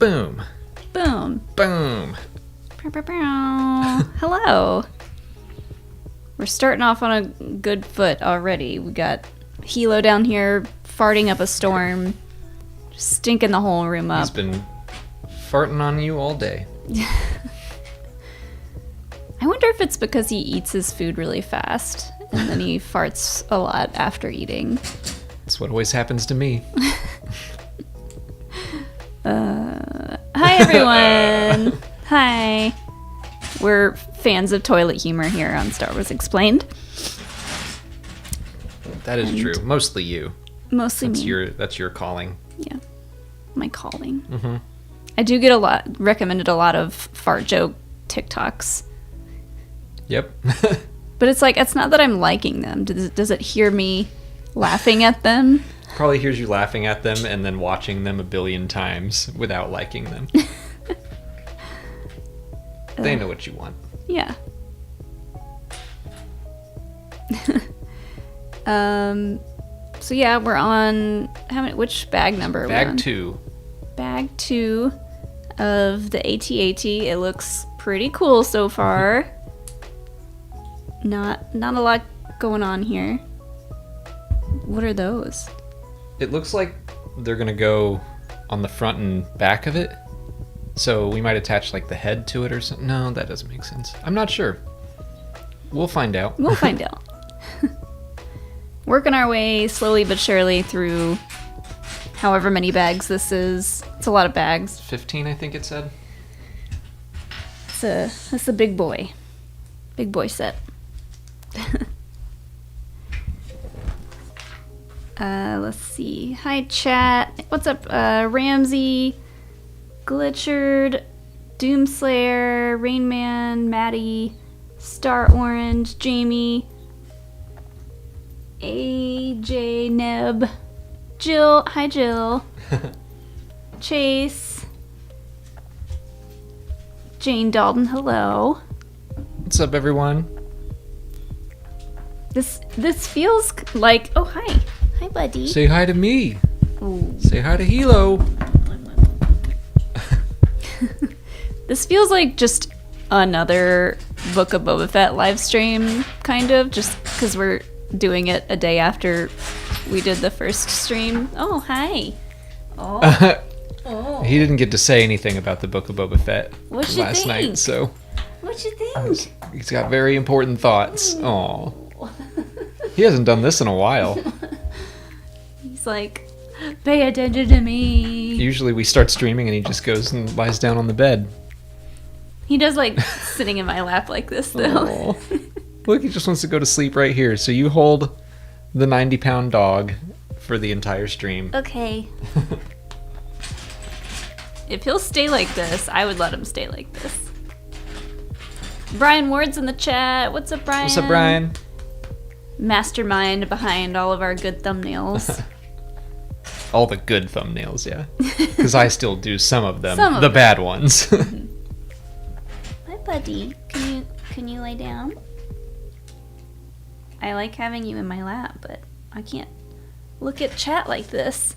Boom. Boom. Boom. Hello. We're starting off on a good foot already. We got Hilo down here farting up a storm, just stinking the whole room up. He's been farting on you all day. I wonder if it's because he eats his food really fast and then he farts a lot after eating. That's what always happens to me. Hi everyone. Hi. We're fans of toilet humor here on Star Wars Explained. That is true. Mostly you. Mostly me. That's your calling. Yeah. My calling. Mm-hmm. I do get recommended a lot of fart joke TikToks. Yep. But it's like, it's not that I'm liking them. Does it hear me laughing at them? Probably hears you laughing at them and then watching them a billion times without liking them. They know what you want. Yeah. So yeah, we're on which bag number are we on? Bag 2. Bag 2 of the AT-AT. It looks pretty cool so far. Not a lot going on here. What are those? It looks like they're gonna go on the front and back of it. So we might attach like the head to it or something. No, that doesn't make sense. I'm not sure. We'll find out. We'll find out. Working our way slowly but surely through however many bags this is. It's a lot of bags. 15, I think it said. It's a big boy. Big boy set. Let's see. Hi, chat. What's up, Ramsey, Glitchard, Doomslayer, Rainman, Maddie, Star Orange, Jamie, AJ Neb, Jill. Hi, Jill. Chase, Jane Dalton. Hello. What's up, everyone? This feels like... Oh, hi. Hi, buddy. Say hi to me. Ooh. Say hi to Hilo. This feels like just another Book of Boba Fett live stream, kind of, just because we're doing it a day after we did the first stream. Oh, hi. Oh. Oh. He didn't get to say anything about the Book of Boba Fett last night, so... What you think? He's got very important thoughts. Aw. He hasn't done this in a while. He's like, pay attention to me. Usually we start streaming and he just goes and lies down on the bed. He does like sitting in my lap like this, though. Look, he just wants to go to sleep right here. So you hold the 90-pound dog for the entire stream. Okay. If he'll stay like this, I would let him stay like this. Brian Ward's in the chat. What's up, Brian? What's up, Brian? Mastermind behind all of our good thumbnails. All the good thumbnails, yeah. Because I still do some of them. Some of the them. bad ones. Hi, buddy. Can you lay down? I like having you in my lap, but I can't look at chat like this.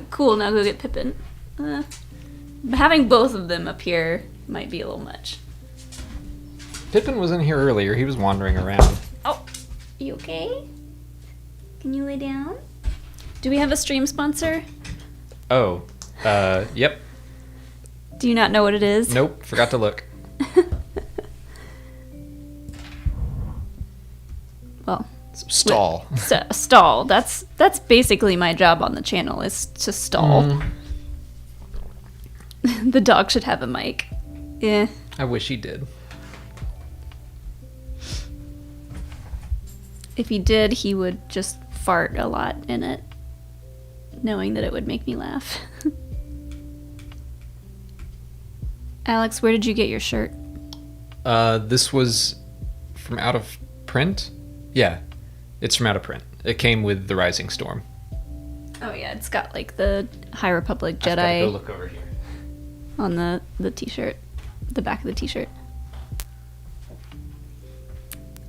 Cool, now go get Pippin. Having both of them up here might be a little much. Pippin was in here earlier. He was wandering around. Oh, you okay? Can you lay down? Do we have a stream sponsor? Oh, yep. Do you not know what it is? Nope, forgot to look. Well, Stall. Stall. That's basically my job on the channel, is to stall. The dog should have a mic. Yeah. I wish he did. If he did, he would just fart a lot in it, knowing that it would make me laugh. Alex, where did you get your shirt? This was from Out of Print? Yeah, it's from Out of Print. It came with the Rising Storm. Oh yeah, it's got like the High Republic Jedi. I've gotta go look over here. On the t-shirt, the back of the t-shirt.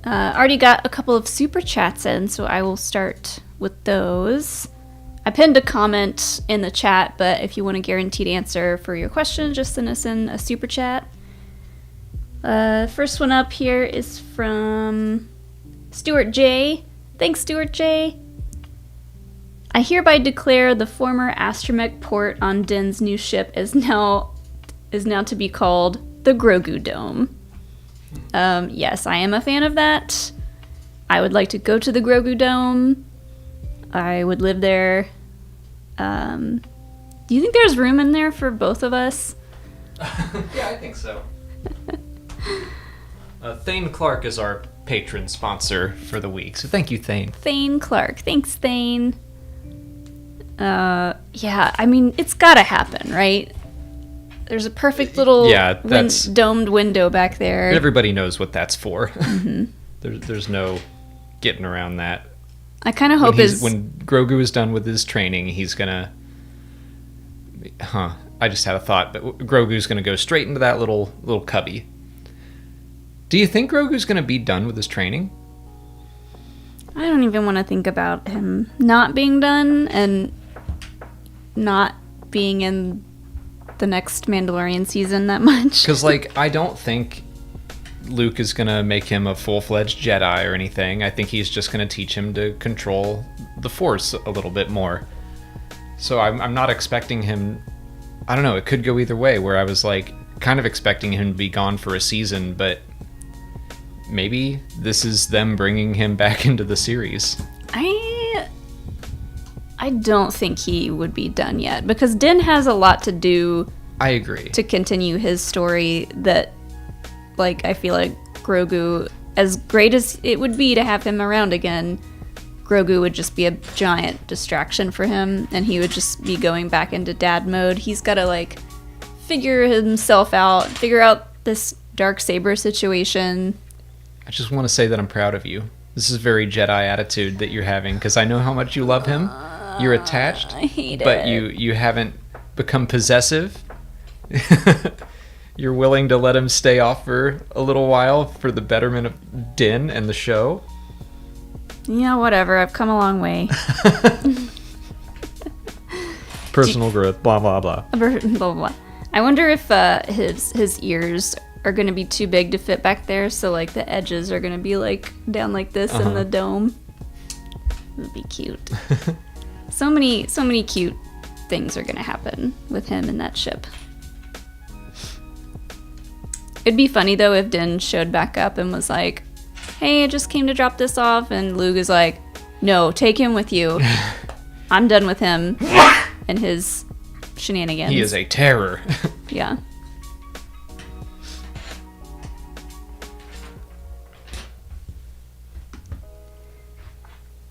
Already got a couple of super chats in, so I will start with those. I pinned a comment in the chat, but if you want a guaranteed answer for your question, just send us in a super chat. First one up here is from Stuart J. Thanks, Stuart J. I hereby declare the former astromech port on Din's new ship is now to be called the Grogu Dome. Yes, I am a fan of that. I would like to go to the Grogu Dome. I would live there. Do you think there's room in there for both of us? Yeah, I think so. Thane Clark is our patron sponsor for the week, so thank you, Thane. Thane Clark. Thanks, Thane. Yeah, I mean, it's gotta happen, right? There's a perfect little domed window back there. Everybody knows what that's for. Mm-hmm. There's no getting around that. I kind of hope when Grogu is done with his training, he's gonna... I just had a thought, but Grogu's gonna go straight into that little cubby. Do you think Grogu's gonna be done with his training? I don't even want to think about him not being done and not being in the next Mandalorian season that much. Because, I don't think Luke is going to make him a full-fledged Jedi or anything. I think he's just going to teach him to control the Force a little bit more. So I'm not expecting him... I don't know, it could go either way, where I was, kind of expecting him to be gone for a season, but maybe this is them bringing him back into the series. I don't think he would be done yet, because Din has a lot to do. I agree. To continue his story that, I feel like Grogu, as great as it would be to have him around again, Grogu would just be a giant distraction for him, and he would just be going back into dad mode. He's got to, figure himself out, figure out this Darksaber situation. I just want to say that I'm proud of you. This is very Jedi attitude that you're having, because I know how much you love him. You're attached, I hate but it. you haven't become possessive. You're willing to let him stay off for a little while for the betterment of Din and the show. Yeah, whatever. I've come a long way. Personal growth, blah, blah, blah. Blah, blah, blah. I wonder if his ears are going to be too big to fit back there, so the edges are going to be down like this in the dome. It would be cute. So many cute things are going to happen with him in that ship. It'd be funny though if Din showed back up and was like, hey, I just came to drop this off, and Luke is like, no, take him with you. I'm done with him and his shenanigans. He is a terror. Yeah.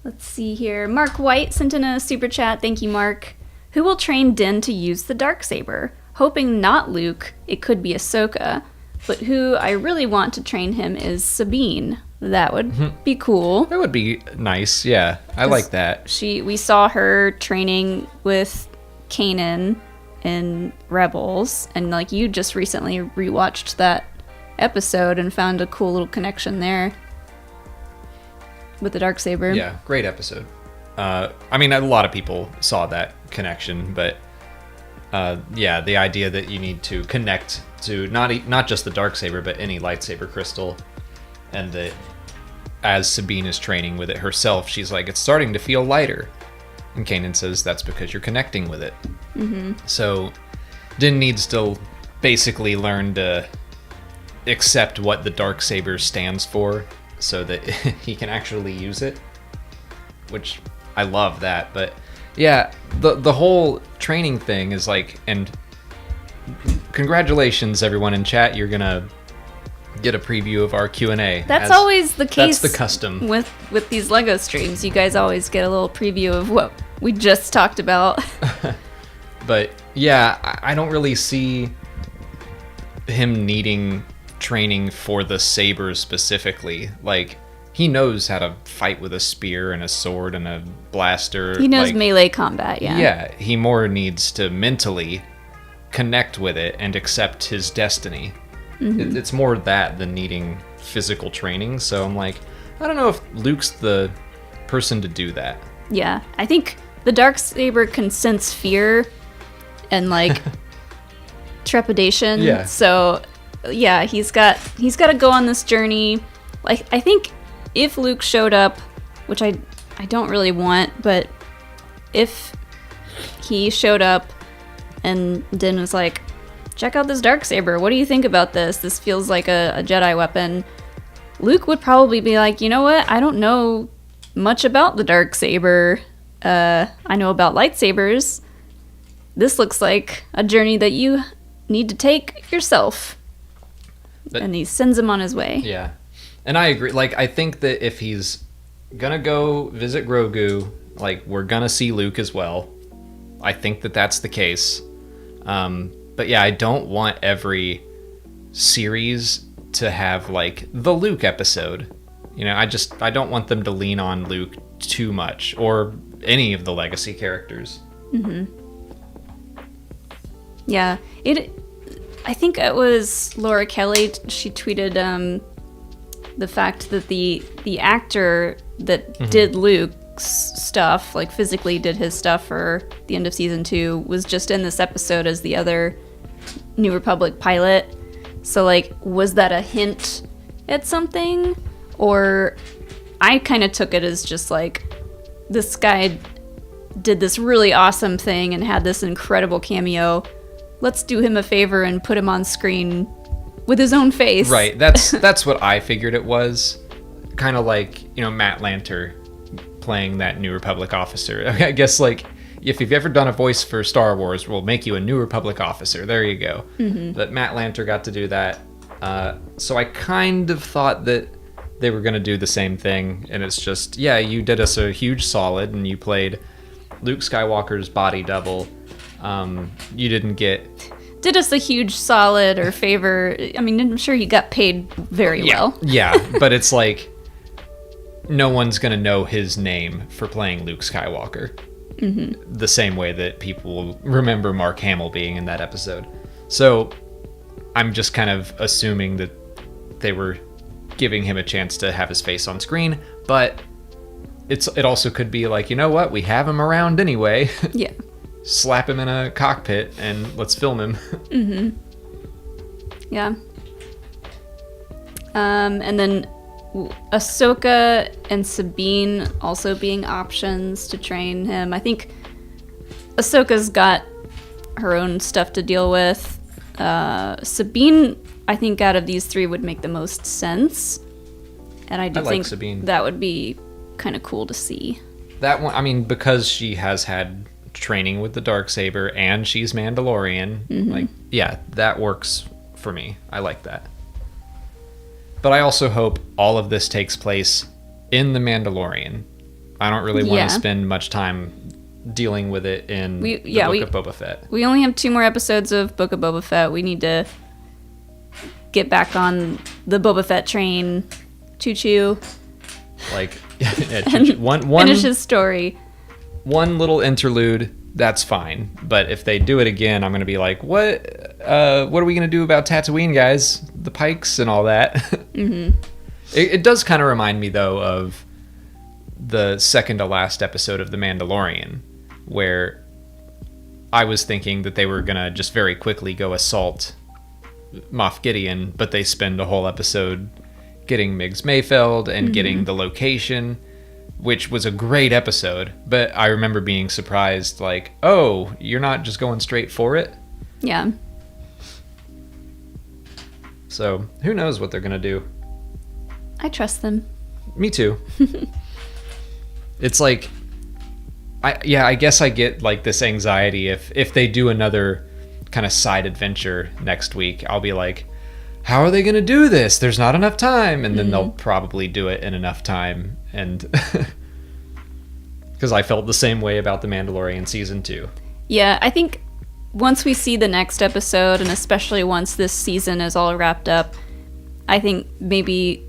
Let's see here. Mark White sent in a super chat. Thank you, Mark. Who will train Din to use the Darksaber? Hoping not Luke, it could be Ahsoka. But who I really want to train him is Sabine. That would be cool. That would be nice, yeah. I like that. We saw her training with Kanan in Rebels, and you just recently rewatched that episode and found a cool little connection there with the Darksaber. Yeah, great episode. A lot of people saw that connection, but the idea that you need to connect to not just the Darksaber, but any lightsaber crystal, and that as Sabine is training with it herself, she's like, it's starting to feel lighter. And Kanan says, that's because you're connecting with it. Mm-hmm. So Din needs to basically learn to accept what the Darksaber stands for, so that he can actually use it, which I love that. But yeah, the whole training thing is and congratulations everyone in chat, you're gonna get a preview of our Q&A. That's always the case. That's the custom with these LEGO streams. You guys always get a little preview of what we just talked about. But yeah, I don't really see him needing training for the saber specifically. He knows how to fight with a spear and a sword and a blaster. He knows melee combat, yeah. Yeah, he more needs to mentally connect with it and accept his destiny. Mm-hmm. It's more that than needing physical training. So I'm I don't know if Luke's the person to do that. Yeah, I think the Darksaber can sense fear and like trepidation. Yeah. So yeah, he's got to go on this journey. Like I think if Luke showed up, which I don't really want, but if he showed up and Din was like, check out this Darksaber, what do you think about this? This feels like a Jedi weapon. Luke would probably be like, you know what? I don't know much about the Darksaber. I know about lightsabers. This looks like a journey that you need to take yourself. And he sends him on his way. Yeah. And I agree. Like, I think that if he's gonna go visit Grogu, like, we're gonna see Luke as well. I think that that's the case. But yeah, I don't want every series to have, like, the Luke episode. You know, I don't want them to lean on Luke too much, or any of the legacy characters. Mm-hmm. Yeah, I think it was Laura Kelly. She tweeted the fact that the actor that did Luke's stuff, like physically did his stuff for the end of season 2, was just in this episode as the other New Republic pilot. So, like, was that a hint at something? Or I kind of took it as just like, this guy did this really awesome thing and had this incredible cameo. Let's do him a favor and put him on screen with his own face. Right. That's what I figured it was. Kind of like, you know, Matt Lanter playing that New Republic officer. I guess, like, if you've ever done a voice for Star Wars, we'll make you a New Republic officer. There you go. Mm-hmm. But Matt Lanter got to do that. So I kind of thought that they were going to do the same thing. And it's just, yeah, you did us a huge solid and you played Luke Skywalker's body double. You didn't get... Did us a huge solid or favor. I mean, I'm sure he got paid very well. Yeah, but it's like, no one's going to know his name for playing Luke Skywalker. Mm-hmm. The same way that people will remember Mark Hamill being in that episode. So I'm just kind of assuming that they were giving him a chance to have his face on screen, but it also could be like, you know what, we have him around anyway. Yeah. Slap him in a cockpit and let's film him. Mm-hmm. Yeah. And then Ahsoka and Sabine also being options to train him. I think Ahsoka's got her own stuff to deal with. Sabine, I think out of these three would make the most sense. And I think Sabine. That would be kind of cool to see. That one, I mean, because she has had training with the Darksaber and she's Mandalorian, like, yeah, that works for me. I like that. But I also hope all of this takes place in The Mandalorian. I don't really want to spend much time dealing with it in the Book of Boba Fett. We only have 2 more episodes of Book of Boba Fett. We need to get back on the Boba Fett train. Choo-choo. Like, yeah, one finish his story. One little interlude, that's fine. But if they do it again, I'm going to be like, what are we going to do about Tatooine, guys? The Pikes and all that. Mm-hmm. It does kind of remind me, though, of the second to last episode of The Mandalorian, where I was thinking that they were going to just very quickly go assault Moff Gideon, but they spend a whole episode getting Migs Mayfeld and getting the location, which was a great episode. But I remember being surprised, like, oh, you're not just going straight for it? Yeah. So, who knows what they're going to do? I trust them. Me too. It's like, I guess I get, like, this anxiety if they do another kind of side adventure next week. I'll be like, how are they going to do this? There's not enough time. And then they'll probably do it in enough time. And because I felt the same way about The Mandalorian season 2. Yeah, I think once we see the next episode, and especially once this season is all wrapped up, I think maybe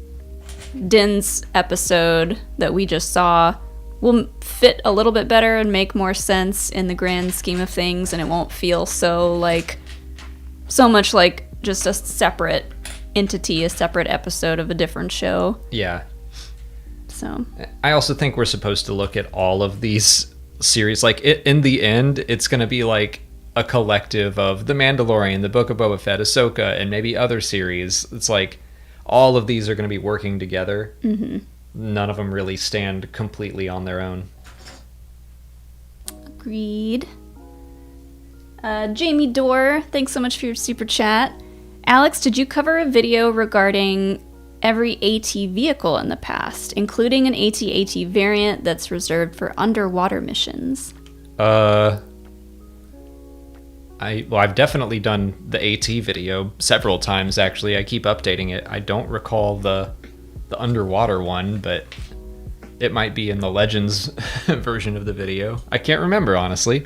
Din's episode that we just saw will fit a little bit better and make more sense in the grand scheme of things, and it won't feel so much like just a separate entity, a separate episode of a different show. Yeah. So I also think we're supposed to look at all of these series. Like, in the end, it's going to be like a collective of The Mandalorian, The Book of Boba Fett, Ahsoka, and maybe other series. It's like all of these are going to be working together. Mm-hmm. None of them really stand completely on their own. Agreed. Jamie Dorr, thanks so much for your super chat. Alex, did you cover a video regarding every AT vehicle in the past, including an AT-AT variant that's reserved for underwater missions? I've definitely done the AT video several times, actually. I keep updating it. I don't recall the underwater one, but it might be in the Legends version of the video. I can't remember, honestly.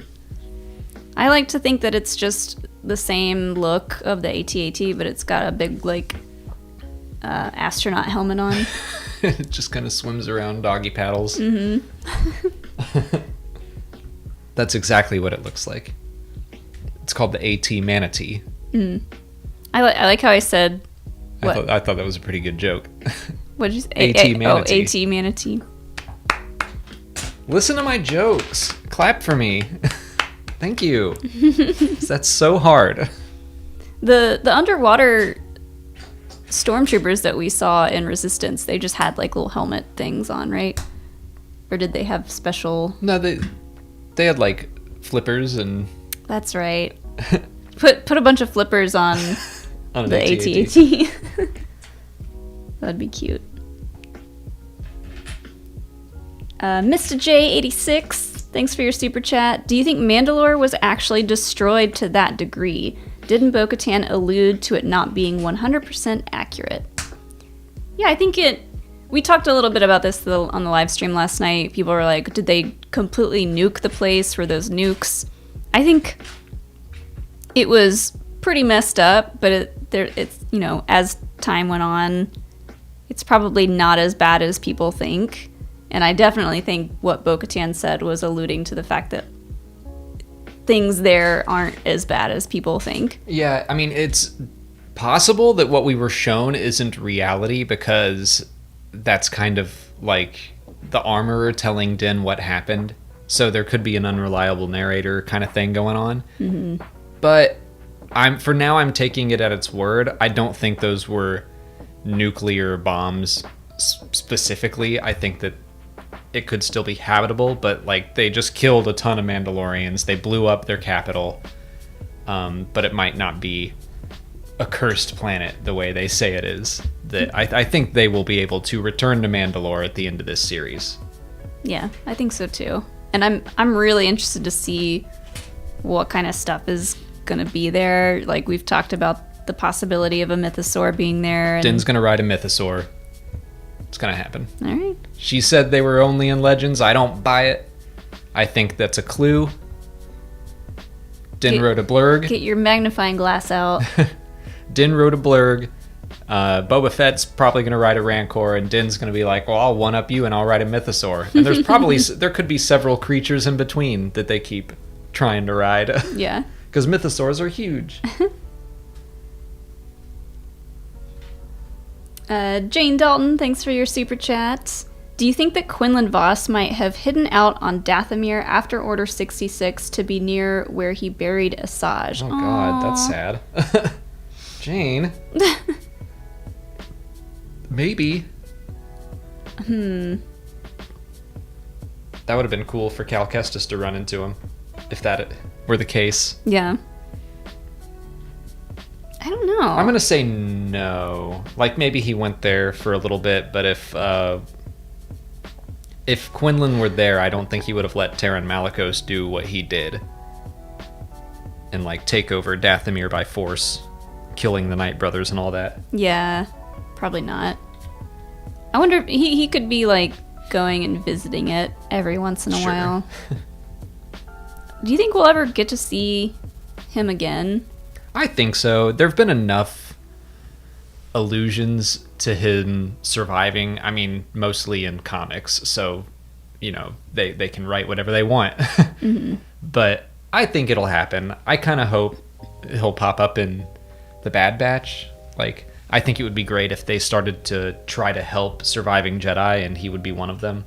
I like to think that it's just the same look of the AT-AT, but it's got a big, like, astronaut helmet on. It just kind of swims around, doggy paddles. Mm-hmm. That's exactly what it looks like. It's called the AT Manatee. Mm. I like how I said... What? I thought that was a pretty good joke. What did you say? AT Manatee. Oh, AT Manatee. Listen to my jokes. Clap for me. Thank you. That's so hard. The underwater stormtroopers that we saw in Resistance, they just had like little helmet things on, right? Or did they have special... No, they had like flippers and... That's right. Put a bunch of flippers on, on the AT-AT. That'd be cute. Mr. J86, thanks for your super chat. Do you think Mandalore was actually destroyed to that degree? Didn't Bo-Katan allude to it not being 100% accurate? Yeah, I think it... We talked a little bit about this on the live stream last night. People were like, did they completely nuke the place? Were those nukes? I think it was pretty messed up, but it's, you know, as time went on, it's probably not as bad as people think. And I definitely think what Bo-Katan said was alluding to the fact that things there aren't as bad as people think. Yeah, I mean, it's possible that what we were shown isn't reality, because that's kind of like the armorer telling Din what happened. So there could be an unreliable narrator kind of thing going on. Mm-hmm. But for now, I'm taking it at its word. I don't think those were nuclear bombs specifically. I think that it could still be habitable, but like they just killed a ton of Mandalorians. They blew up their capital. But it might not be a cursed planet the way they say it is. That I think they will be able to return to Mandalore at the end of this series. Yeah, I think so too. And I'm really interested to see what kind of stuff is going to be there. Like, we've talked about the possibility of a mythosaur being there. And... Din's going to ride a mythosaur. It's going to happen. All right. She said they were only in Legends. I don't buy it. I think that's a clue. Din rode a blurg. Get your magnifying glass out. Din rode a blurg. Boba Fett's probably going to ride a Rancor, and Din's going to be like, well, I'll one-up you and I'll ride a mythosaur. And there's probably, there could be several creatures in between that they keep trying to ride. Yeah. Because mythosaurs are huge. Jane Dalton, thanks for your super chat. Do you think that Quinlan Voss might have hidden out on Dathomir after Order 66 to be near where he buried Asajj? Oh, God, that's sad. Jane. Maybe. That would have been cool for Cal Kestis to run into him, if that were the case. Yeah. I don't know. I'm going to say no. Like, maybe he went there for a little bit, but if Quinlan were there, I don't think he would have let Taron Malicos do what he did. And, like, take over Dathomir by force, killing the Night Brothers and all that. Yeah, probably not. I wonder if he could be, like, going and visiting it every once in a while. Do you think we'll ever get to see him again? I think so. There have been enough allusions to him surviving. I mean, mostly in comics, so, you know, they can write whatever they want. Mm-hmm. But I think it'll happen. I kind of hope he'll pop up in the Bad Batch. Like, I think it would be great if they started to try to help surviving Jedi, and he would be one of them.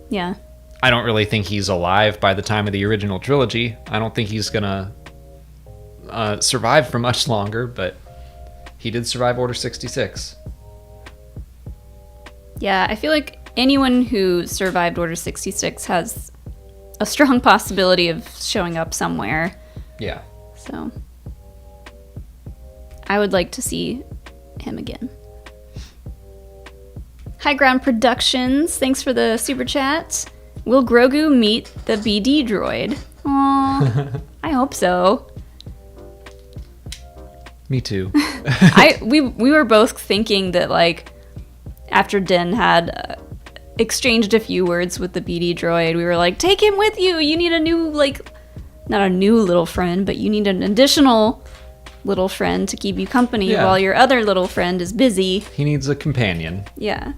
Yeah. I don't really think he's alive by the time of the original trilogy. I don't think he's gonna survive for much longer, but he did survive Order 66. Yeah, I feel like anyone who survived Order 66 has a strong possibility of showing up somewhere. Yeah. So I would like to see him again. High Ground Productions, thanks for the super chat. Will Grogu meet the BD droid? Aw, I hope so. Me too. We were both thinking that, like, after Din had exchanged a few words with the BD droid, we were like, take him with you. You need a new, like, not a new little friend, but you need an additional little friend to keep you company while your other little friend is busy. He needs a companion. Yeah.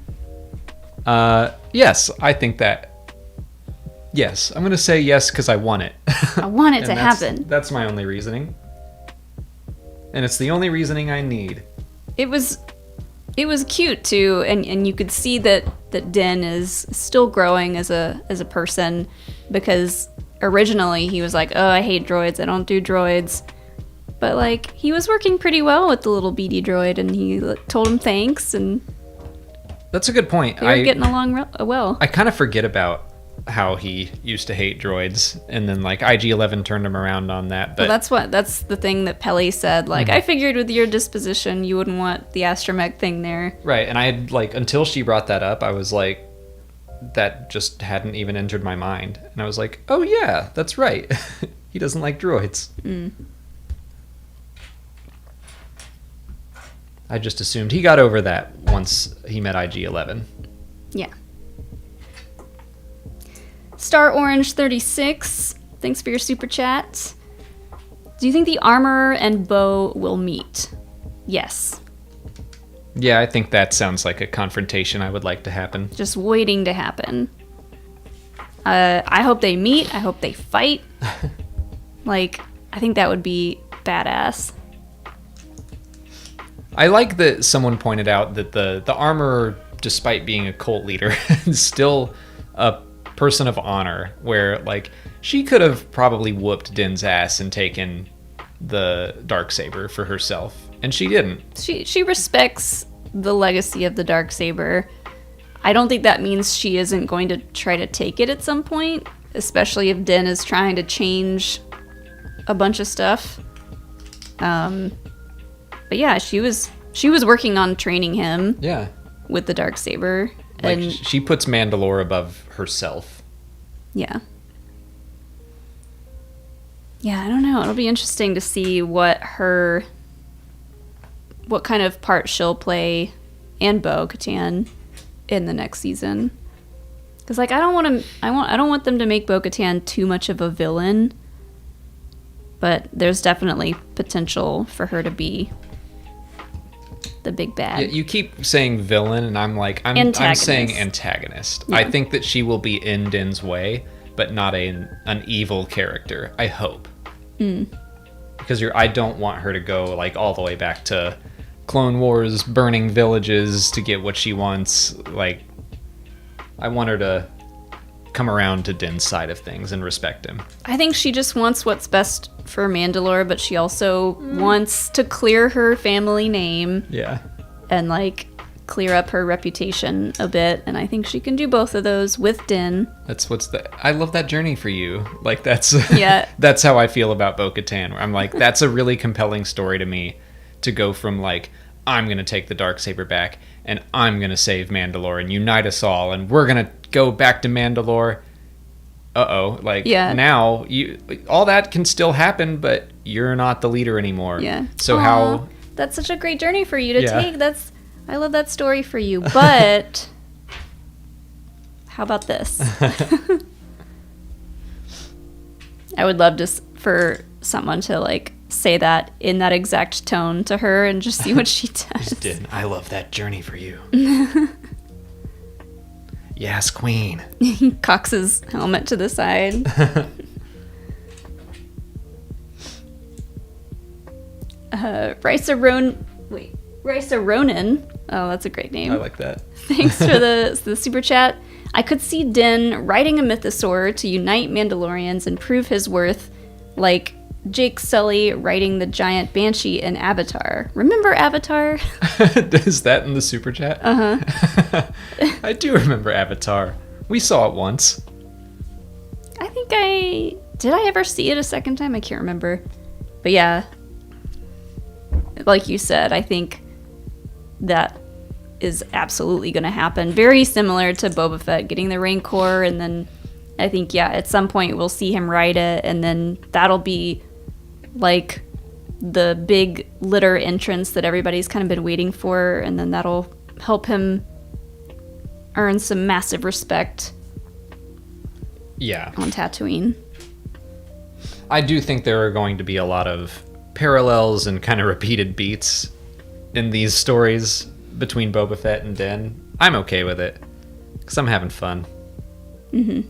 Yes, I think that. Yes, I'm going to say yes because I want it. I want it to happen. That's my only reasoning. And it's the only reasoning I need. It was cute too, and you could see that Din is still growing as a person, because originally he was like, oh, I hate droids, I don't do droids. But, like, he was working pretty well with the little BD droid, and he told him thanks, and that's a good point. They were getting along well. I kind of forget about how he used to hate droids, and then, like, IG-11 turned him around on that. But well, that's the thing that Peli said. Like, I figured with your disposition, you wouldn't want the astromech thing there. Right, and I had, like, until she brought that up, I was like, that just hadn't even entered my mind. And I was like, oh yeah, that's right. He doesn't like droids. I just assumed he got over that once he met IG-11. Yeah. Star Orange 36, thanks for your super chat. Do you think the Armorer and Bo will meet? Yes. Yeah, I think that sounds like a confrontation I would like to happen. Just waiting to happen. I hope they meet. I hope they fight. Like, I think that would be badass. I like that someone pointed out that the Armorer, despite being a cult leader, is still a person of honor, where, like, she could have probably whooped Din's ass and taken the Darksaber for herself, and she didn't. She respects the legacy of the Darksaber. I don't think that means she isn't going to try to take it at some point, especially if Din is trying to change a bunch of stuff. But yeah, she was working on training him. Yeah. With the Darksaber. Like, and she puts Mandalore above herself. Yeah. Yeah, I don't know. It'll be interesting to see what kind of part she'll play, and Bo-Katan, in the next season. Because, like, I don't want them to make Bo-Katan too much of a villain, but there's definitely potential for her to be the big bad. Yeah, you keep saying villain, and I'm saying antagonist. Yeah. I think that she will be in Din's way, but not an evil character. I hope. Because I don't want her to go, like, all the way back to Clone Wars, burning villages to get what she wants. Like, I want her to come around to Din's side of things and respect him. I think she just wants what's best for Mandalore, but she also wants to clear her family name. Yeah. And, like, clear up her reputation a bit, and I think she can do both of those with Din. I love that journey for you. Like, that's yeah. That's how I feel about Bo-Katan, where I'm like, that's a really compelling story to me, to go from, like, I'm gonna take the Darksaber back, and I'm gonna save Mandalore and unite us all, and we're gonna go back to Mandalore. Now all that can still happen, but you're not the leader anymore. Yeah. So how? That's such a great journey for you to take. I love that story for you, but how about this? I would love for someone to, like, say that in that exact tone to her and just see what she does. I love that journey for you. Yes, queen. He cocks his helmet to the side. Raisa Ronin. Oh, that's a great name. I like that. Thanks for the super chat. I could see Din riding a mythosaur to unite Mandalorians and prove his worth, like Jake Sully riding the giant banshee in Avatar. Remember Avatar? Is that in the super chat? Uh-huh. I do remember Avatar. We saw it once. I think did I ever see it a second time? I can't remember. But yeah, like you said, I think that is absolutely going to happen. Very similar to Boba Fett getting the Rancor, and then I think, yeah, at some point we'll see him ride it, and then that'll be like the big litter entrance that everybody's kind of been waiting for, and then that'll help him earn some massive respect. Yeah. On Tatooine. I do think there are going to be a lot of parallels and kind of repeated beats in these stories between Boba Fett and Din. I'm okay with it, because I'm having fun. Mm-hmm.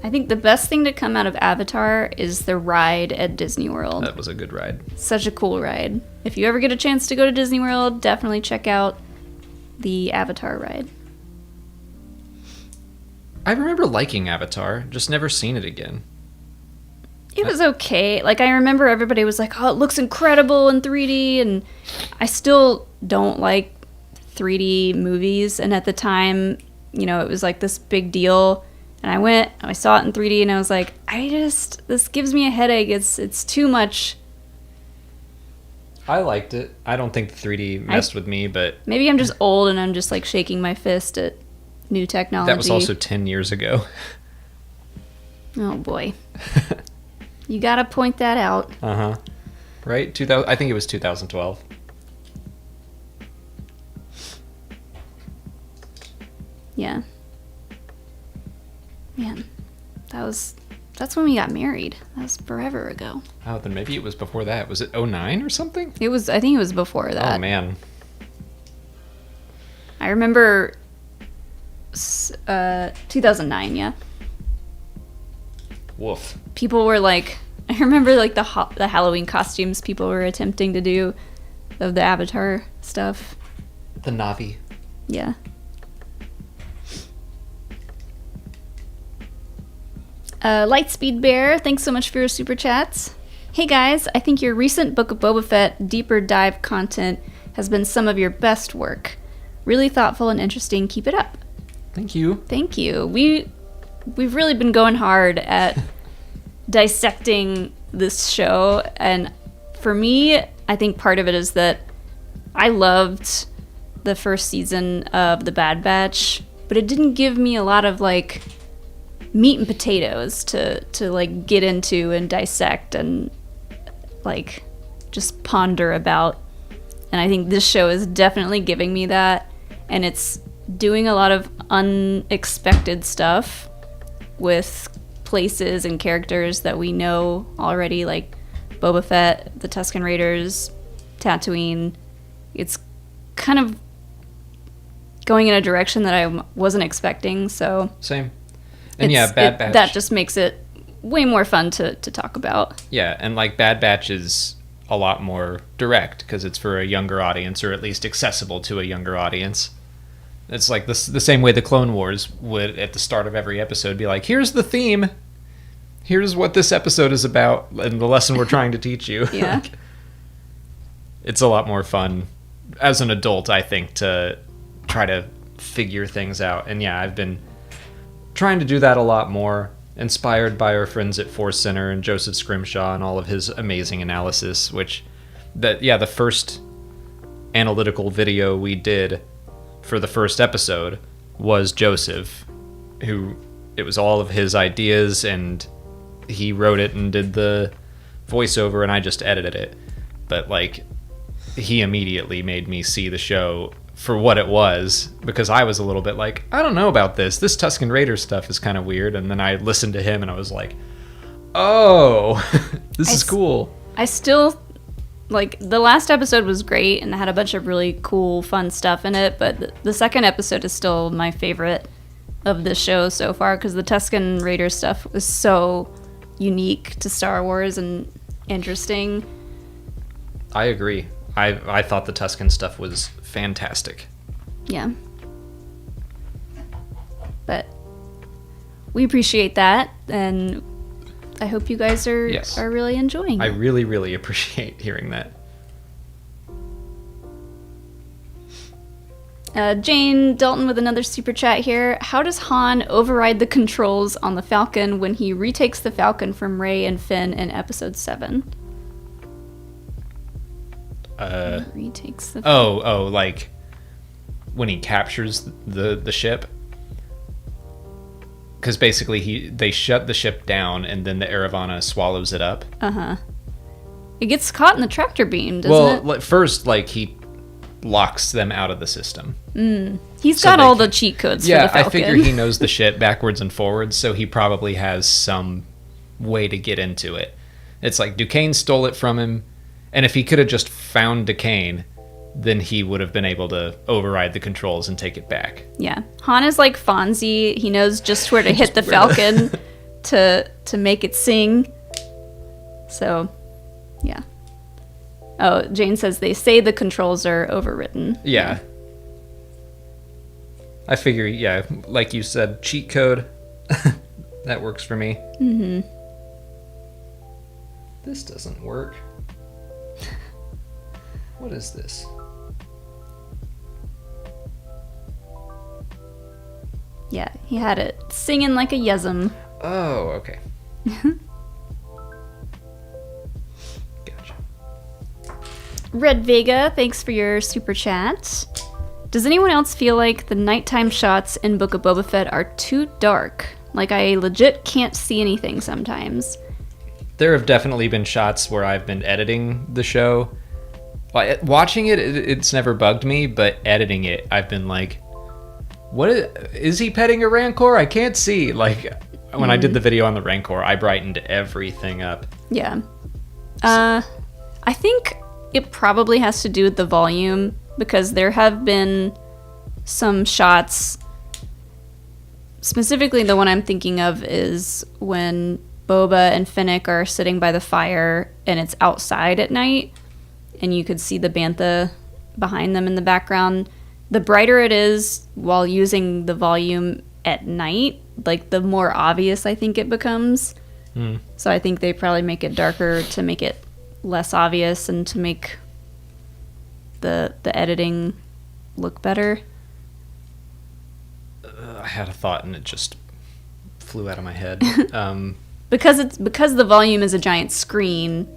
I think the best thing to come out of Avatar is the ride at Disney World. That was a good ride. Such a cool ride. If you ever get a chance to go to Disney World, definitely check out the Avatar ride. I remember liking Avatar, just never seen it again. It was okay. Like, I remember everybody was like, oh, it looks incredible in 3D, and I still don't like 3D movies, and at the time, you know, it was like this big deal, and I went, and I saw it in 3D, and I was like, this gives me a headache, it's too much. I liked it. I don't think the 3D messed with me, but... Maybe I'm just old, and I'm just, like, shaking my fist at new technology. That was also 10 years ago. Oh, boy. You gotta point that out. Uh-huh. Right? I think it was 2012. Yeah. Man, that's when we got married. That was forever ago. Oh, then maybe it was before that. Was it 2009 or something? I think it was before that. Oh, man. I remember 2009, yeah. Woof. People were like, I remember like the Halloween costumes people were attempting to do of the Avatar stuff. The Na'vi. Yeah. Lightspeed Bear, thanks so much for your super chats. Hey guys, I think your recent Book of Boba Fett deeper dive content has been some of your best work. Really thoughtful and interesting. Keep it up. Thank you. Thank you. We've really been going hard at dissecting this show, and for me, I think part of it is that I loved the first season of The Bad Batch, but it didn't give me a lot of like meat and potatoes to like get into and dissect and like just ponder about. And I think this show is definitely giving me that, and it's doing a lot of unexpected stuff with places and characters that we know already, like Boba Fett, the Tusken Raiders, Tatooine. It's kind of going in a direction that I wasn't expecting, so... Same. And yeah, Bad Batch... That just makes it way more fun to talk about. Yeah, and like Bad Batch is a lot more direct, because it's for a younger audience, or at least accessible to a younger audience. It's like the same way the Clone Wars would, at the start of every episode, be like, here's the theme. Here's what this episode is about, and the lesson we're trying to teach you. Yeah. It's a lot more fun as an adult, I think, to try to figure things out. And yeah, I've been trying to do that a lot more, inspired by our friends at Force Center and Joseph Scrimshaw and all of his amazing analysis, the first analytical video we did for the first episode was Joseph, who it was all of his ideas, and he wrote it and did the voiceover, and I just edited it. But like, he immediately made me see the show for what it was, because I was a little bit like, I don't know about this Tusken Raider stuff is kind of weird, and then I listened to him and I was like, oh, this is cool. I still, like, the last episode was great and had a bunch of really cool, fun stuff in it, but the second episode is still my favorite of the show so far, because the Tusken Raider stuff was so unique to Star Wars, and interesting. I agree. I thought the Tusken stuff was fantastic. Yeah. But we appreciate that, and I hope you guys are really enjoying I it. really, really appreciate hearing that. Jane Dalton with another super chat here. How does Han override the controls on the Falcon when he retakes the Falcon from Rey and Finn in Episode 7? Retakes the Oh, like when he captures the ship? Because basically they shut the ship down and then the Eravana swallows it up. Uh-huh. It gets caught in the tractor beam, doesn't it? Well, first, like, he locks them out of the system. He's got all the cheat codes for the Falcon. I figure he knows the shit backwards and forwards, so he probably has some way to get into it. It's like Duquesne stole it from him, and if he could have just found Duquesne, then he would have been able to override the controls and take it back. Yeah. Han is like Fonzie. He knows just where to hit the Falcon to make it sing. So, yeah. Oh, Jane says they say the controls are overwritten. Yeah. I figure, yeah, like you said, cheat code. That works for me. Mm-hmm. This doesn't work. What is this? Yeah, he had it singing like a yesm. Oh, okay. Gotcha. Red Vega, thanks for your super chat. Does anyone else feel like the nighttime shots in Book of Boba Fett are too dark? Like I legit can't see anything sometimes. There have definitely been shots where I've been editing the show. Like, watching it, it's never bugged me, but editing it, I've been like, what is he petting a Rancor? I can't see. Like, when I did the video on the Rancor, I brightened everything up. Yeah. I think it probably has to do with the volume, because there have been some shots, specifically the one I'm thinking of is when Boba and Finnick are sitting by the fire and it's outside at night and you could see the bantha behind them in the background. The brighter it is while using the volume at night, like the more obvious I think it becomes. So I think they probably make it darker to make it less obvious and to make the editing look better. I had a thought and it just flew out of my head. Because the volume is a giant screen,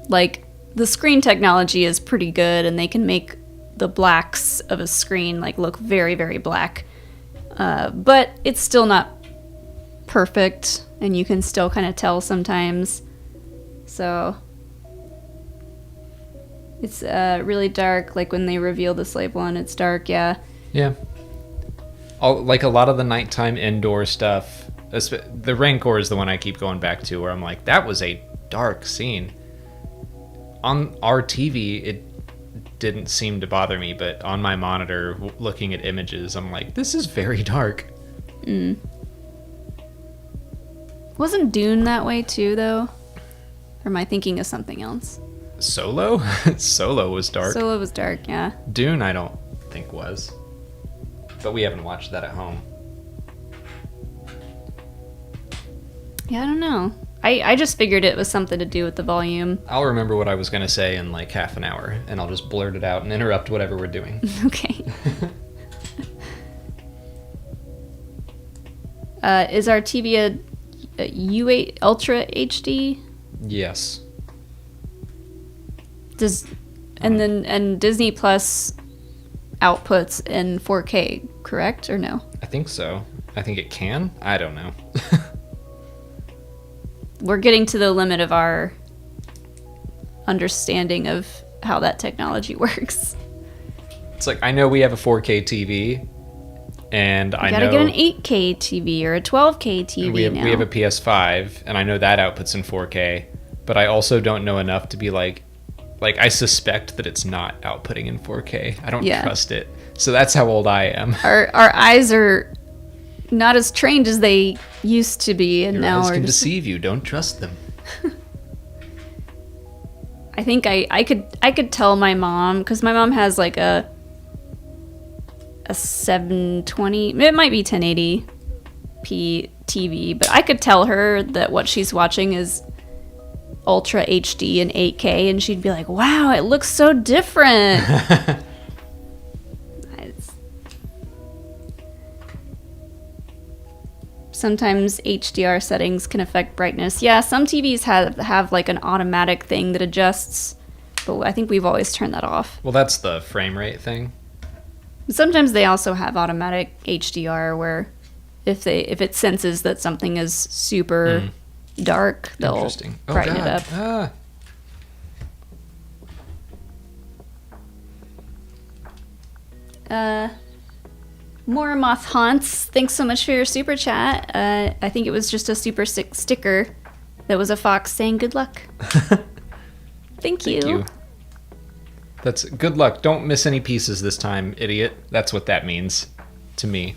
like the screen technology is pretty good and they can make the blacks of a screen like look very, very black. But it's still not perfect and you can still kind of tell sometimes. So it's really dark, like when they reveal the slave one, it's dark, yeah. Yeah. Like a lot of the nighttime indoor stuff, the Rancor is the one I keep going back to where I'm like, that was a dark scene. On our TV, it didn't seem to bother me, but on my monitor, looking at images, I'm like, this is very dark. Wasn't Dune that way too, though? Or am I thinking of something else? Solo? Solo was dark. Solo was dark, yeah. Dune, I don't think was. But we haven't watched that at home. Yeah, I don't know. I just figured it was something to do with the volume. I'll remember what I was going to say in like half an hour, and I'll just blurt it out and interrupt whatever we're doing. Okay. Is our TV a U8 Ultra HD? Yes. And Disney Plus outputs in 4K, correct or no? I think so. I think it can. I don't know. We're getting to the limit of our understanding of how that technology works. It's like, I know we have a 4K TV, and I know... You gotta get an 8K TV or a 12K TV now. We have a PS5, and I know that outputs in 4K, but I also don't know enough to be like, I suspect that it's not outputting in 4K. I don't trust it. So that's how old I am. Our eyes are not as trained as they used to be, and Your now eyes we're can just... deceive you. Don't trust them. I think I could tell my mom, because my mom has like a 720, it might be 1080p TV, but I could tell her that what she's watching is Ultra HD and 8K, and she'd be like, wow, it looks so different. Sometimes HDR settings can affect brightness. Yeah, some TVs have like an automatic thing that adjusts, but I think we've always turned that off. Well, that's the frame rate thing. Sometimes they also have automatic HDR where if it senses that something is super dark, they'll brighten it up. More Moth Haunts, thanks so much for your super chat. I think it was just a super sick sticker that was a fox saying good luck. Thank you. That's good luck. Don't miss any pieces this time, idiot. That's what that means to me.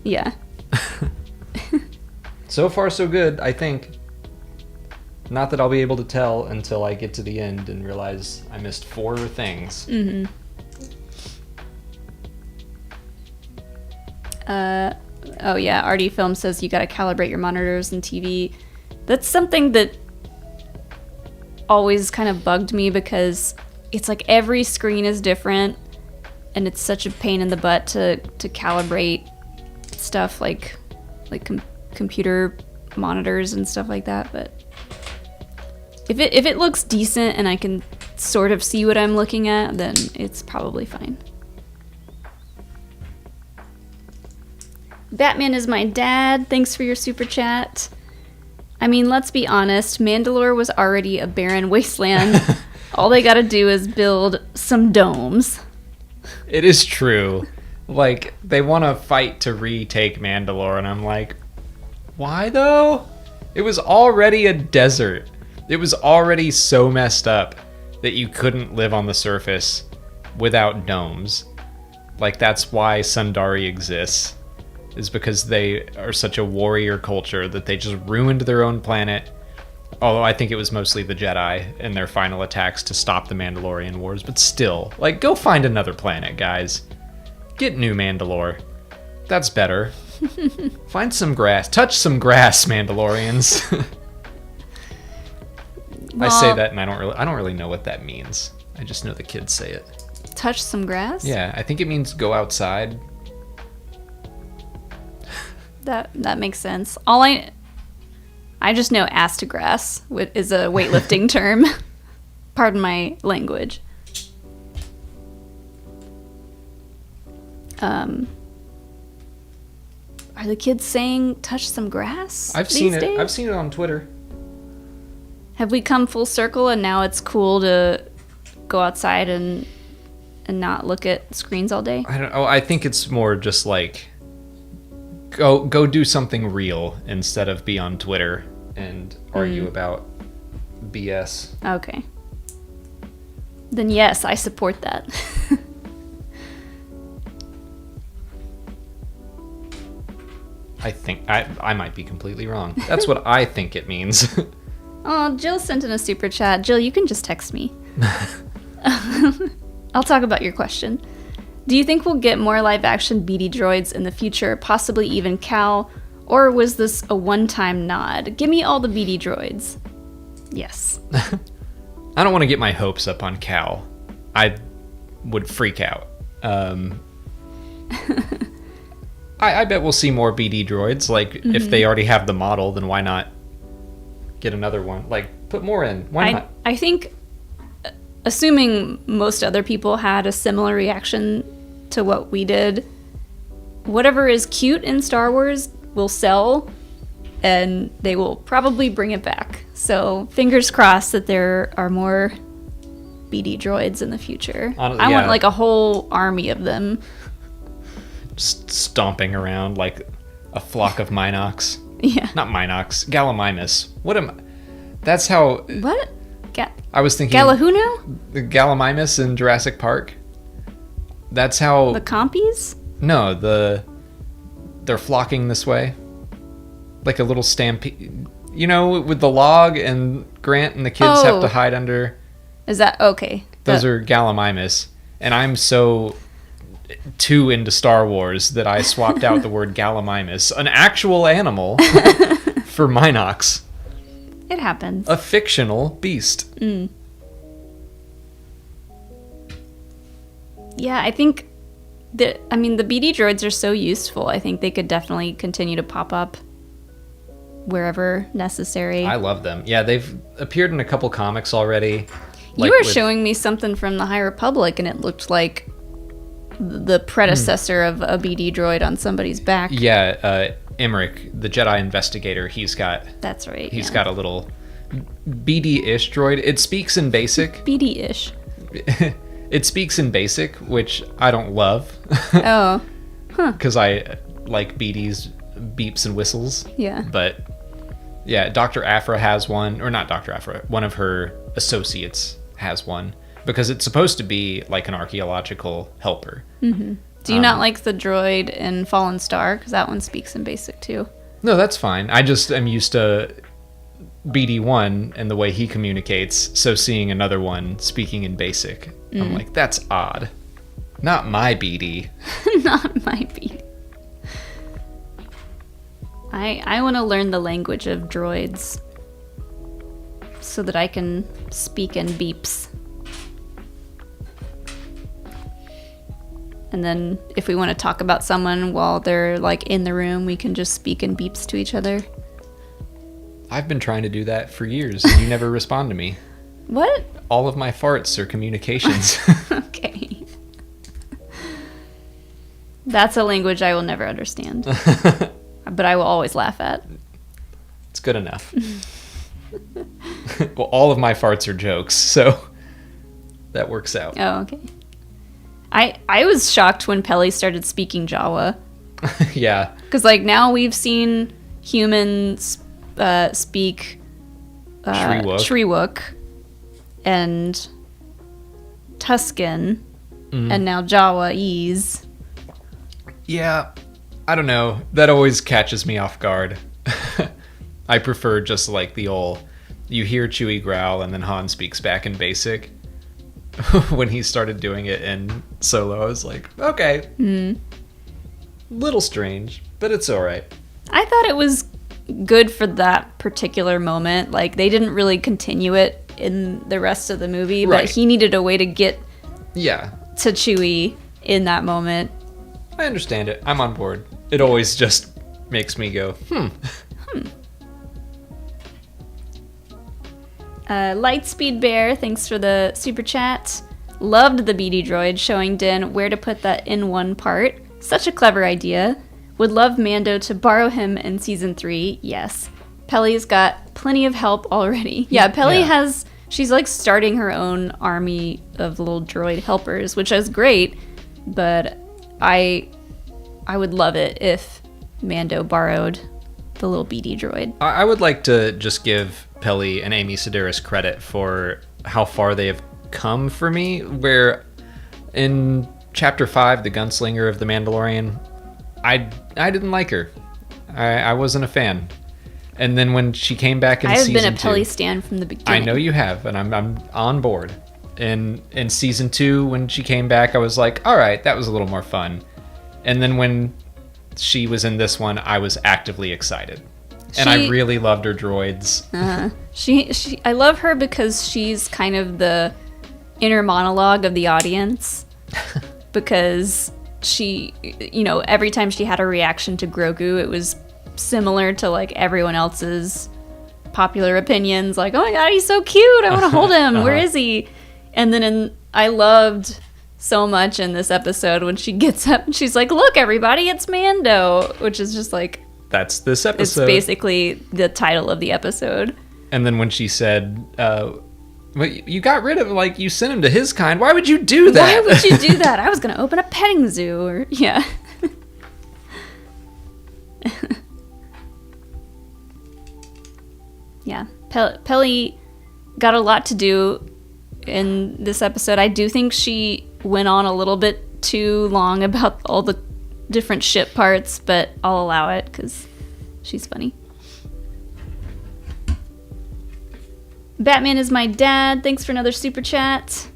Yeah. So far, so good, I think. Not that I'll be able to tell until I get to the end and realize I missed 4 things. Mm-hmm. Oh yeah, RD Film says you gotta calibrate your monitors and TV. That's something that always kind of bugged me because it's like every screen is different and it's such a pain in the butt to calibrate stuff like computer monitors and stuff like that. But if it looks decent and I can sort of see what I'm looking at, then it's probably fine. Batman is my dad. Thanks for your super chat. I mean, let's be honest. Mandalore was already a barren wasteland. All they gotta do is build some domes. It is true. Like, they want to fight to retake Mandalore, and I'm like, why though? It was already a desert. It was already so messed up that you couldn't live on the surface without domes. Like, that's why Sundari exists. Is because they are such a warrior culture that they just ruined their own planet. Although I think it was mostly the Jedi and their final attacks to stop the Mandalorian Wars. But still, like, go find another planet, guys. Get new Mandalore. That's better. Find some grass. Touch some grass, Mandalorians. Well, I say that and I don't really know what that means. I just know the kids say it. Touch some grass? Yeah, I think it means go outside. That makes sense. I just know ass to grass is a weightlifting term. Pardon my language. Are the kids saying touch some grass? I've seen it. I've seen it on Twitter. Have we come full circle and now it's cool to go outside and not look at screens all day? I don't know. I think it's more just like go do something real instead of be on Twitter and argue about BS. Okay. Then yes, I support that. I think I might be completely wrong. That's what I think it means. Oh, Jill sent in a super chat. Jill, you can just text me. I'll talk about your question. Do you think we'll get more live-action BD droids in the future, possibly even Cal, or was this a one-time nod? Give me all the BD droids. Yes. I don't want to get my hopes up on Cal. I would freak out. I bet we'll see more BD droids. Like, if they already have the model, then why not get another one? Like, put more in. Why not? I think, assuming most other people had a similar reaction to what we did, whatever is cute in Star Wars will sell, and they will probably bring it back. So fingers crossed that there are more BD droids in the future. I want like a whole army of them. Just stomping around like a flock of Minox. Yeah. Not Minox, Gallimimus. That's how... What? I was thinking... Galahuno? The Gallimimus in Jurassic Park. That's how... The compies? No, they're flocking this way. Like a little stampede. You know, with the log and Grant and the kids have to hide under Is that okay? Those are Gallimimus. And I'm so too into Star Wars that I swapped out the word Gallimimus, an actual animal, for Minox. It happens. A fictional beast. Yeah, I think the BD droids are so useful. I think they could definitely continue to pop up wherever necessary. I love them. Yeah, they've appeared in a couple comics already. You were showing me something from the High Republic, and it looked like the predecessor of a BD droid on somebody's back. Yeah, Emmerich, the Jedi investigator, That's right. He's got a little BD-ish droid. It speaks in basic. BD-ish. It speaks in basic, which I don't love. Oh. Huh. Because I like BD's beeps and whistles. Yeah. But yeah, Dr. Aphra has one, or not Dr. Aphra, one of her associates has one, because it's supposed to be like an archaeological helper. Mm-hmm. Do you not like the droid in Fallen Star? Because that one speaks in basic too. No, that's fine. I just am used to BD1 and the way he communicates, so seeing another one speaking in basic, I'm like, that's odd. Not my BD. Not my BD. I want to learn the language of droids so that I can speak in beeps. And then if we want to talk about someone while they're like in the room, we can just speak in beeps to each other. I've been trying to do that for years, and you never respond to me. What? All of my farts are communications. Okay. That's a language I will never understand. But I will always laugh at. It's good enough. Well, all of my farts are jokes, so that works out. Oh, okay. I was shocked when Peli started speaking Jawa. Yeah. Because, like, now we've seen humans speak Shriwook and Tusken, and now Jawa-ese. Yeah, I don't know. That always catches me off guard. I prefer just like the old, you hear Chewie growl and then Han speaks back in basic. When he started doing it in Solo, I was like, okay. Little strange, but it's alright. I thought it was good for that particular moment. Like, they didn't really continue it in the rest of the movie, but Right. he needed a way to get Yeah. to Chewie in that moment. I understand it. I'm on board. It always just makes me go, Lightspeed Bear, thanks for the super chat. Loved the BD droid showing Din where to put that in one part. Such a clever idea. Would love Mando to borrow him in season 3. Yes. Peli's got plenty of help already. Yeah, Peli has... She's like starting her own army of little droid helpers, which is great, but I would love it if Mando borrowed the little BD droid. I would like to just give Peli and Amy Sedaris credit for how far they have come for me, where in Chapter 5, The Gunslinger of The Mandalorian, I didn't like her. I wasn't a fan. And then when she came back in season 2... I have been a Peli stan from the beginning. I know you have, and I'm on board. In season 2, when she came back, I was like, all right, that was a little more fun. And then when she was in this one, I was actively excited. And I really loved her droids. I love her because she's kind of the inner monologue of the audience. Because she, you know, every time she had a reaction to Grogu, it was similar to like everyone else's popular opinions. Like, oh my god, he's so cute. I want to hold him. Where is he? And then I loved so much in this episode when she gets up and she's like, look, everybody, it's Mando. Which is just like... That's this episode. It's basically the title of the episode. And then when she said, you got rid of, like, you sent him to his kind. Why would you do that? Why would you do that? I was going to open a petting zoo. Or yeah. Yeah. Peli got a lot to do in this episode. I do think she went on a little bit too long about all the different ship parts, but I'll allow it because she's funny. Batman is my dad. Thanks for another super chat.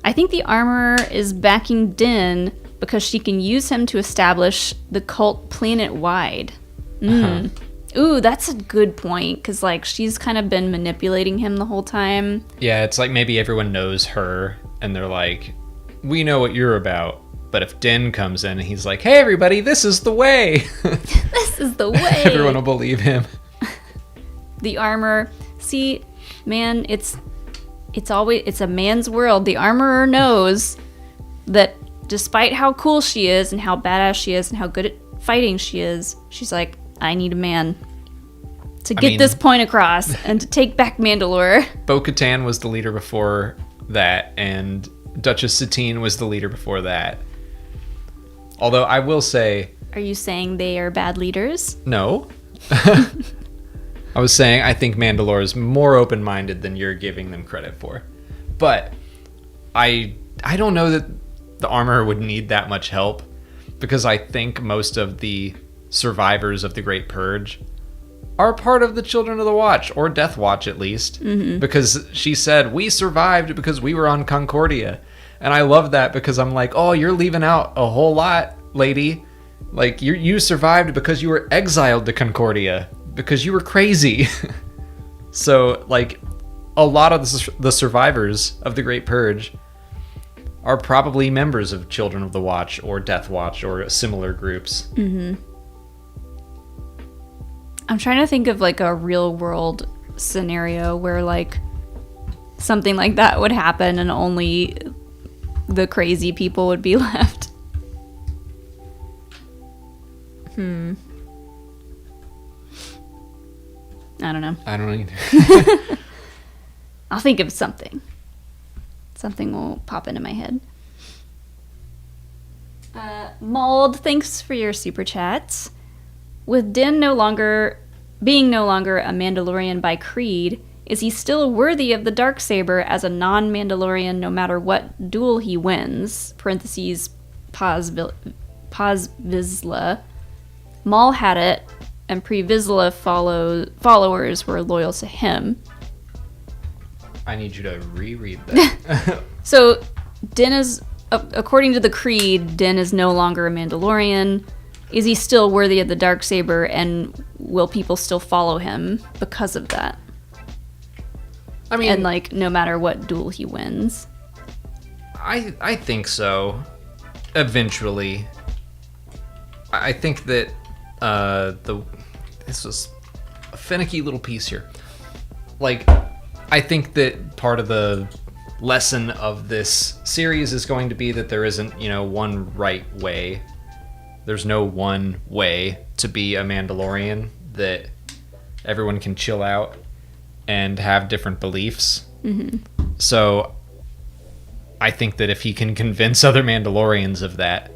I think the armorer is backing Din because she can use him to establish the cult planet-wide. Ooh, that's a good point, because, like, she's kind of been manipulating him the whole time. Yeah, it's like maybe everyone knows her, and they're like, we know what you're about. But if Din comes in and he's like, hey, everybody, this is the way. This is the way. Everyone will believe him. The armor. See, man, it's a man's world. The armorer knows that despite how cool she is and how badass she is and how good at fighting she is, she's like, I need a man to get this point across and to take back Mandalore. Bo-Katan was the leader before that, and Duchess Satine was the leader before that. Although I will say... Are you saying they are bad leaders? No. I was saying I think Mandalore is more open-minded than you're giving them credit for. But I don't know that the armorer would need that much help, because I think most of the survivors of the Great Purge are part of the Children of the Watch, or Death Watch at least, because she said, we survived because we were on Concordia. And I love that, because I'm like, oh, you're leaving out a whole lot, lady. Like, you survived because you were exiled to Concordia, because you were crazy. So, like, a lot of the survivors of the Great Purge are probably members of Children of the Watch, or Death Watch, or similar groups. I'm trying to think of, like, a real-world scenario where, like, something like that would happen and only the crazy people would be left. I don't know. I don't know either. I'll think of something. Something will pop into my head. Mold, thanks for your super chats. With Din being no longer a Mandalorian by creed, is he still worthy of the Darksaber as a non-Mandalorian no matter what duel he wins? Parentheses, Paz Vizsla. Maul had it, and pre-Vizsla followers were loyal to him. I need you to reread that. So, Din is, according to the creed, Din is no longer a Mandalorian. Is he still worthy of the Darksaber, and will people still follow him because of that? I mean, and, like, no matter what duel he wins. I think so. Eventually. I think that this was a finicky little piece here. Like, I think that part of the lesson of this series is going to be that there isn't, one right way. There's no one way to be a Mandalorian, that everyone can chill out and have different beliefs. So I think that if he can convince other Mandalorians of that,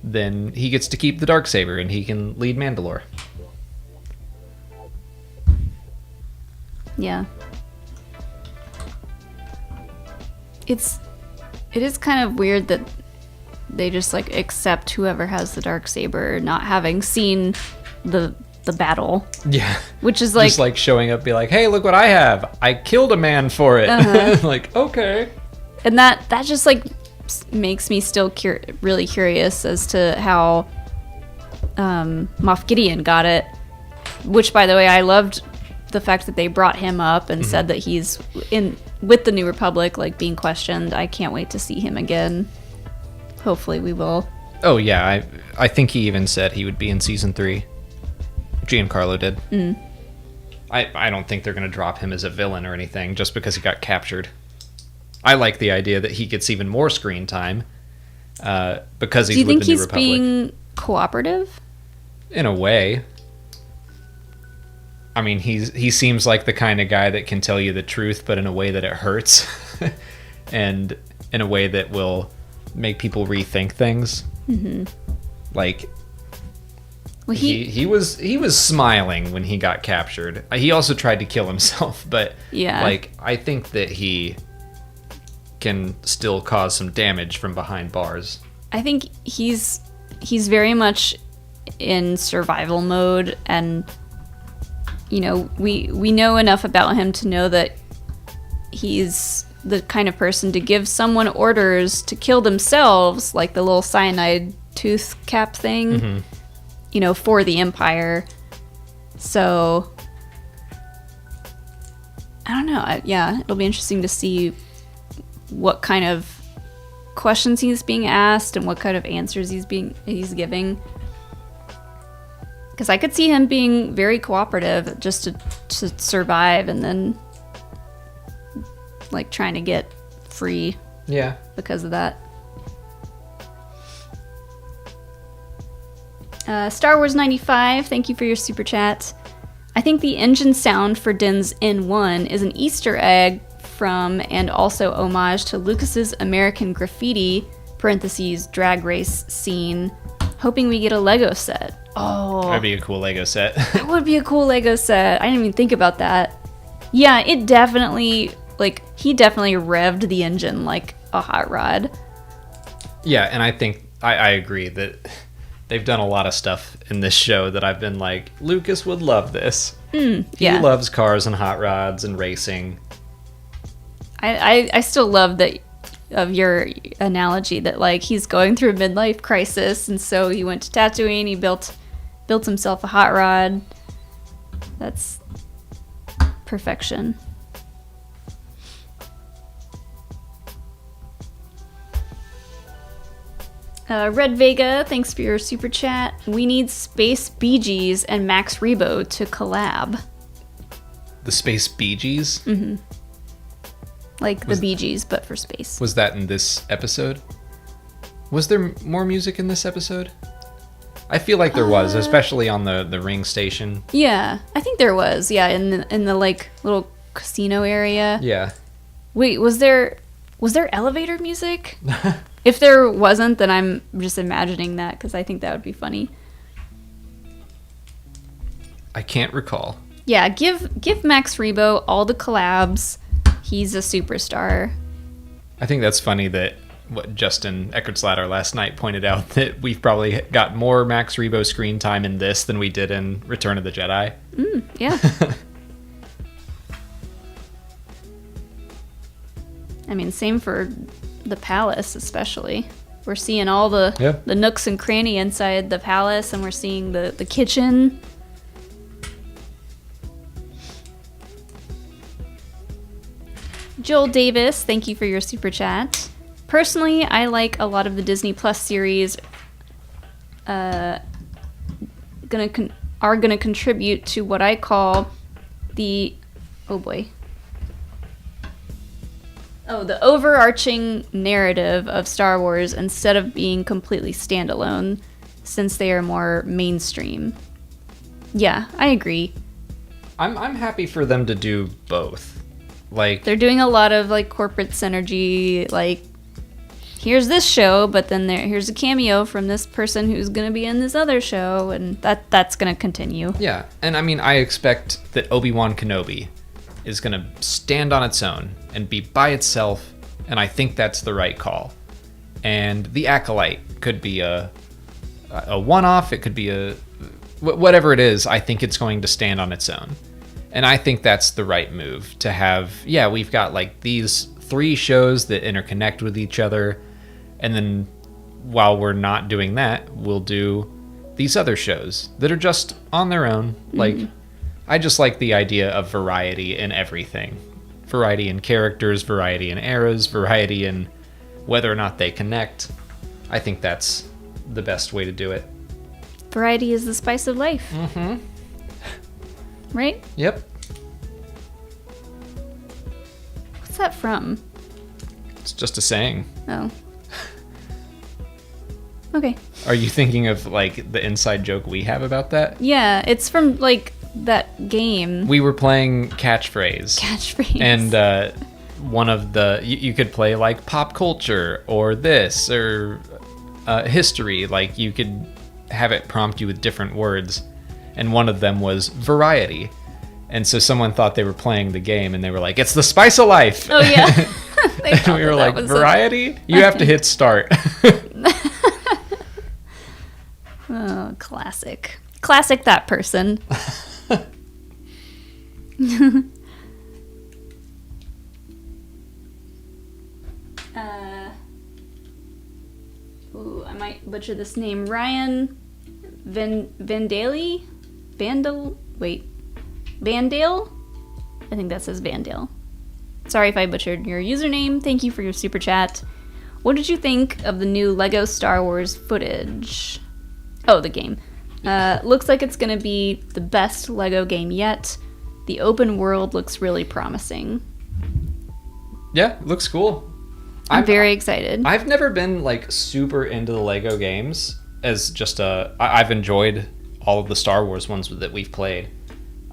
then he gets to keep the Darksaber and he can lead Mandalore. Yeah. It is kind of weird that they just, like, accept whoever has the Darksaber, not having seen the battle. Yeah. Which is, like... Just, like, showing up, be like, hey, look what I have. I killed a man for it. Like, okay. And that just, like, makes me still really curious as to how Moff Gideon got it. Which, by the way, I loved the fact that they brought him up and said that he's with the New Republic, like, being questioned. I can't wait to see him again. Hopefully we will. Oh, yeah. I think he even said he would be in Season 3. Giancarlo did. I don't think they're going to drop him as a villain or anything just because he got captured. I like the idea that he gets even more screen time because he's with the New Republic. Do you think he's being cooperative? In a way. I mean, he seems like the kind of guy that can tell you the truth, but in a way that it hurts. And in a way that will make people rethink things. Like, well, he was smiling when he got captured. He also tried to kill himself, but yeah, like, I think that he can still cause some damage from behind bars. I think he's very much in survival mode, and we know enough about him to know that he's the kind of person to give someone orders to kill themselves, like the little cyanide tooth cap thing, you know, for the Empire. So, I don't know. Yeah, it'll be interesting to see what kind of questions he's being asked and what kind of answers he's giving. Because I could see him being very cooperative just to survive, and then like trying to get free. Yeah. Because of that. Star Wars 95, thank you for your super chat. I think the engine sound for Din's N1 is an Easter egg from and also homage to Lucas's American Graffiti (drag race) scene. Hoping we get a Lego set. Oh, that'd be a cool Lego set. That would be a cool Lego set. I didn't even think about that. Yeah, it definitely, like, he definitely revved the engine like a hot rod. Yeah, and I think I agree that they've done a lot of stuff in this show that I've been like, Lucas would love this. Yeah. He loves cars and hot rods and racing. I still love that of your analogy that, like, he's going through a midlife crisis, and so he went to Tatooine, he built himself a hot rod. That's perfection. Red Vega, thanks for your super chat. We need Space Bee Gees and Max Rebo to collab. The Space Bee Gees? Mm-hmm. Like the Bee Gees, but for space. Was that in this episode? Was there more music in this episode? I feel like there was, especially on the ring station. Yeah, I think there was. Yeah, in the like little casino area. Yeah. Wait, was there elevator music? If there wasn't, then I'm just imagining that because I think that would be funny. I can't recall. Yeah, give Max Rebo all the collabs. He's a superstar. I think that's funny that what Justin Eckertslatter last night pointed out, that we've probably got more Max Rebo screen time in this than we did in Return of the Jedi. Yeah. I mean, same for the palace, especially. We're seeing all the nooks and cranny inside the palace, and we're seeing the kitchen. Joel Davis, thank you for your super chat. Personally, I like a lot of the Disney Plus series are gonna contribute to what I call the the overarching narrative of Star Wars instead of being completely standalone, since they are more mainstream. Yeah, I agree. I'm happy for them to do both. Like, they're doing a lot of like corporate synergy, like here's this show, but then here's a cameo from this person who's gonna be in this other show, and that's gonna continue. Yeah, and I mean, I expect that Obi-Wan Kenobi is gonna stand on its own and be by itself, and I think that's the right call. And the Acolyte could be a one-off, it could be whatever it is. I think it's going to stand on its own. And I think that's the right move to have. Yeah, we've got like these 3 shows that interconnect with each other. And then while we're not doing that, we'll do these other shows that are just on their own. Mm-hmm. Like, I just like the idea of variety in everything. Variety in characters, variety in eras, variety in whether or not they connect. I think that's the best way to do it. Variety is the spice of life. Mm-hmm. Right? Yep. What's that from? It's just a saying. Oh. Okay. Are you thinking of like the inside joke we have about that? Yeah, it's from like that game. We were playing catchphrase. And one of the you could play like pop culture or this or history. Like you could have it prompt you with different words. And one of them was variety. And so someone thought they were playing the game, and they were like, it's the spice of life. Oh, yeah. And we were like, variety? You have to hit start. Oh, classic. Classic that person. butcher this name, Ryan Vandale? Vandale? I think that says Vandale. Sorry if I butchered your username. Thank you for your super chat. What did you think of the new LEGO Star Wars footage? Oh, the game. Looks like it's going to be the best LEGO game yet. The open world looks really promising. Yeah, it looks cool. I'm very excited. I've never been like super into the LEGO games as just I've enjoyed all of the Star Wars ones that we've played.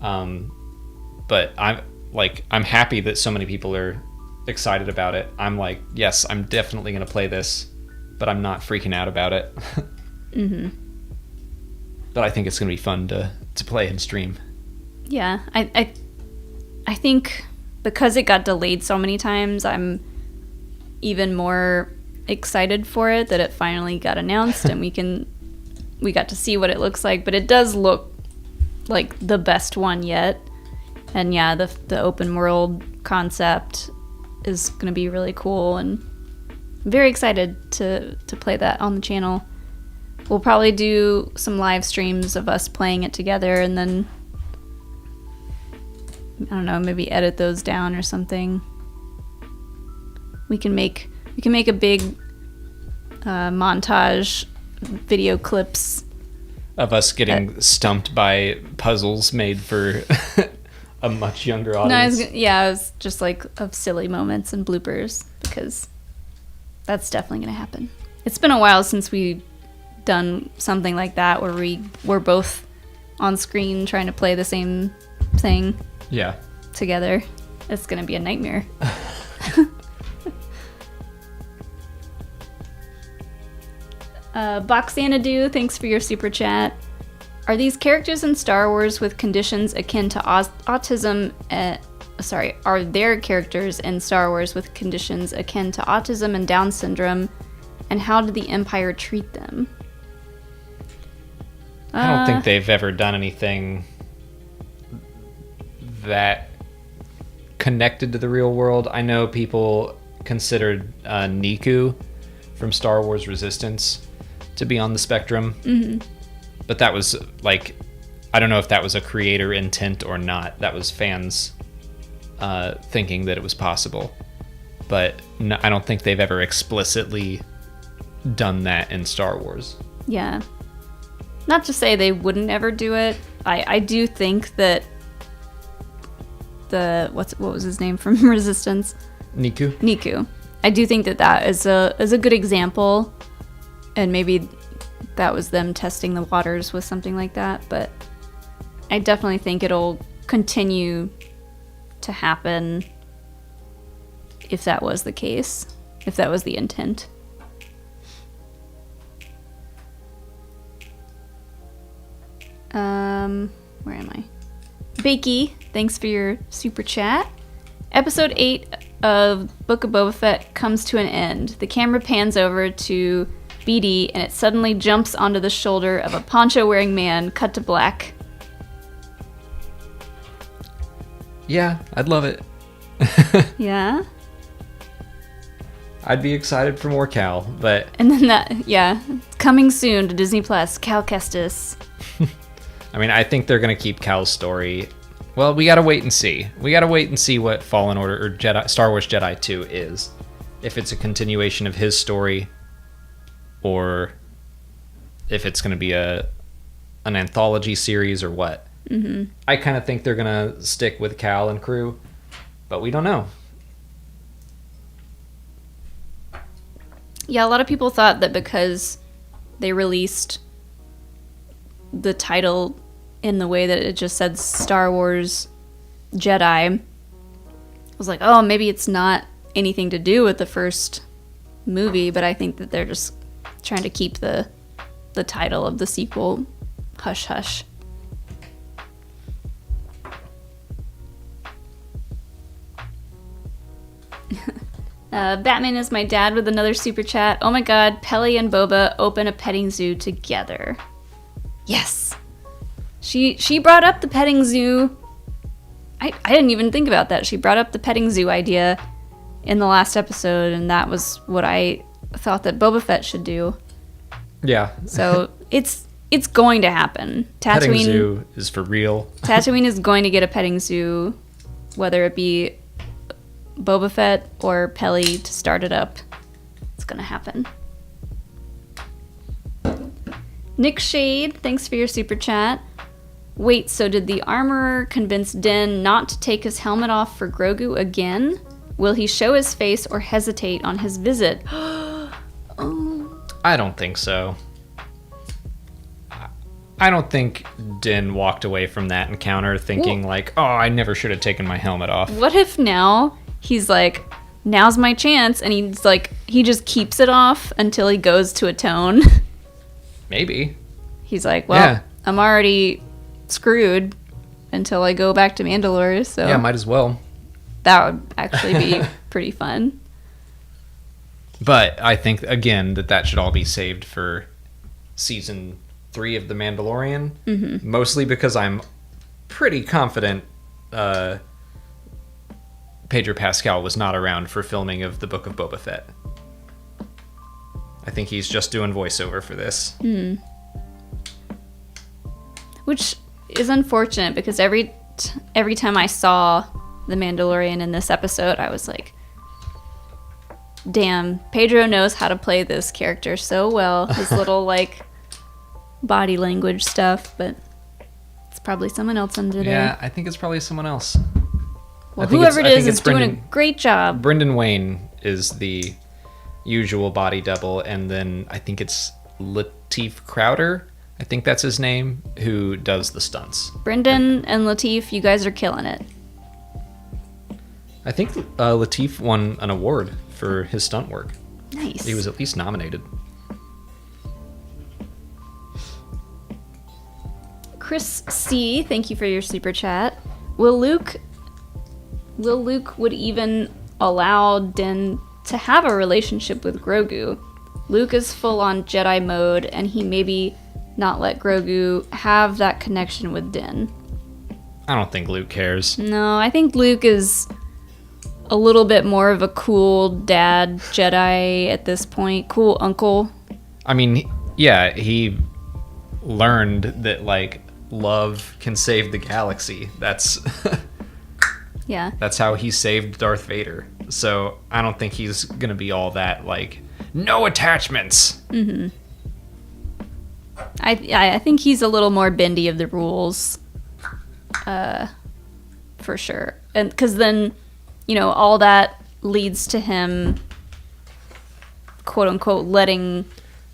But I'm happy that so many people are excited about it. I'm like, yes, I'm definitely going to play this, but I'm not freaking out about it. Mm-hmm. But I think it's going to be fun to play and stream. Yeah, I think because it got delayed so many times, I'm even more excited for it that it finally got announced and we got to see what it looks like. But it does look like the best one yet. And yeah, the open world concept is going to be really cool, and I'm very excited to play that on the channel. We'll probably do some live streams of us playing it together, and then I don't know, maybe edit those down or something. We can make a big montage video clips of us getting stumped by puzzles made for a much younger audience. No, it was just like of silly moments and bloopers, because that's definitely going to happen. It's been a while since we've done something like that where we were both on screen trying to play the same thing together. It's going to be a nightmare. Boxanadu, thanks for your super chat. Are these characters in Star Wars with conditions akin to autism? Are there characters in Star Wars with conditions akin to autism and Down syndrome? And how did the Empire treat them? I don't think they've ever done anything that connected to the real world. I know people considered Niku from Star Wars Resistance to be on the spectrum. Mm-hmm. But that was like, I don't know if that was a creator intent or not. That was fans thinking that it was possible. But no, I don't think they've ever explicitly done that in Star Wars. Yeah. Not to say they wouldn't ever do it. I do think that what was his name from Resistance? Niku. I do think that is a good example, and maybe that was them testing the waters with something like that, but I definitely think it'll continue to happen if that was the case, if that was the intent. Where am I? Bakey, thanks for your super chat. Episode 8 of Book of Boba Fett comes to an end. The camera pans over to BD and it suddenly jumps onto the shoulder of a poncho-wearing man, cut to black. Yeah, I'd love it. Yeah? I'd be excited for more Cal, but... And then coming soon to Disney Plus, Cal Kestis. I mean, I think they're going to keep Cal's story. Well, we got to wait and see. We got to wait and see what Fallen Order or Star Wars Jedi 2 is. If it's a continuation of his story, or if it's going to be an anthology series or what. Mm-hmm. I kind of think they're going to stick with Cal and crew, but we don't know. Yeah, a lot of people thought that because they released the title in the way that it just said Star Wars Jedi, was like, oh, maybe it's not anything to do with the first movie, but I think that they're just trying to keep the title of the sequel hush hush. Batman is my dad with another super chat. Oh my god, Peli and Boba open a petting zoo together. Yes. She brought up the petting zoo. I didn't even think about that. She brought up the petting zoo idea in the last episode, and that was what I thought that Boba Fett should do. Yeah. So it's going to happen. Petting zoo is for real. Tatooine is going to get a petting zoo, whether it be Boba Fett or Peli to start it up. It's going to happen. Nick Shade, thanks for your super chat. Wait, so did the armorer convince Din not to take his helmet off for Grogu again? Will he show his face or hesitate on his visit? Oh. I don't think so. I don't think Din walked away from that encounter thinking like, oh, I never should have taken my helmet off. What if now he's like, now's my chance, and he's like, he just keeps it off until he goes to atone? Maybe. He's like, well, I'm already screwed until I go back to Mandalore, so yeah, might as well. That would actually be pretty fun. But I think again that should all be saved for season 3 of The Mandalorian. Mm-hmm. Mostly because I'm pretty confident Pedro Pascal was not around for filming of the Book of Boba Fett. I think he's just doing voiceover for this. Mm. Which is unfortunate because every time I saw The Mandalorian in this episode, I was like, damn, Pedro knows how to play this character so well. His little, like, body language stuff, but it's probably someone else under there. Yeah, I think it's probably someone else. Well, whoever it is doing a great job. Brendan Wayne is the usual body double, and then I think it's Lateef Crowder, I think that's his name, who does the stunts. Brendan and Lateef, you guys are killing it. I think Lateef won an award for his stunt work. Nice. He was at least nominated. Chris C, thank you for your super chat. Will Luke would even allow Din to have a relationship with Grogu? Luke is full on Jedi mode, and he maybe not let Grogu have that connection with Din. I don't think Luke cares. No, I think Luke is a little bit more of a cool dad Jedi at this point. Cool uncle. I mean, yeah, he learned that, like, love can save the galaxy. That's yeah. That's how he saved Darth Vader. So I don't think he's gonna be all that, like, no attachments. Mm-hmm. I think he's a little more bendy of the rules, for sure. And because then, you know, all that leads to him, quote unquote, letting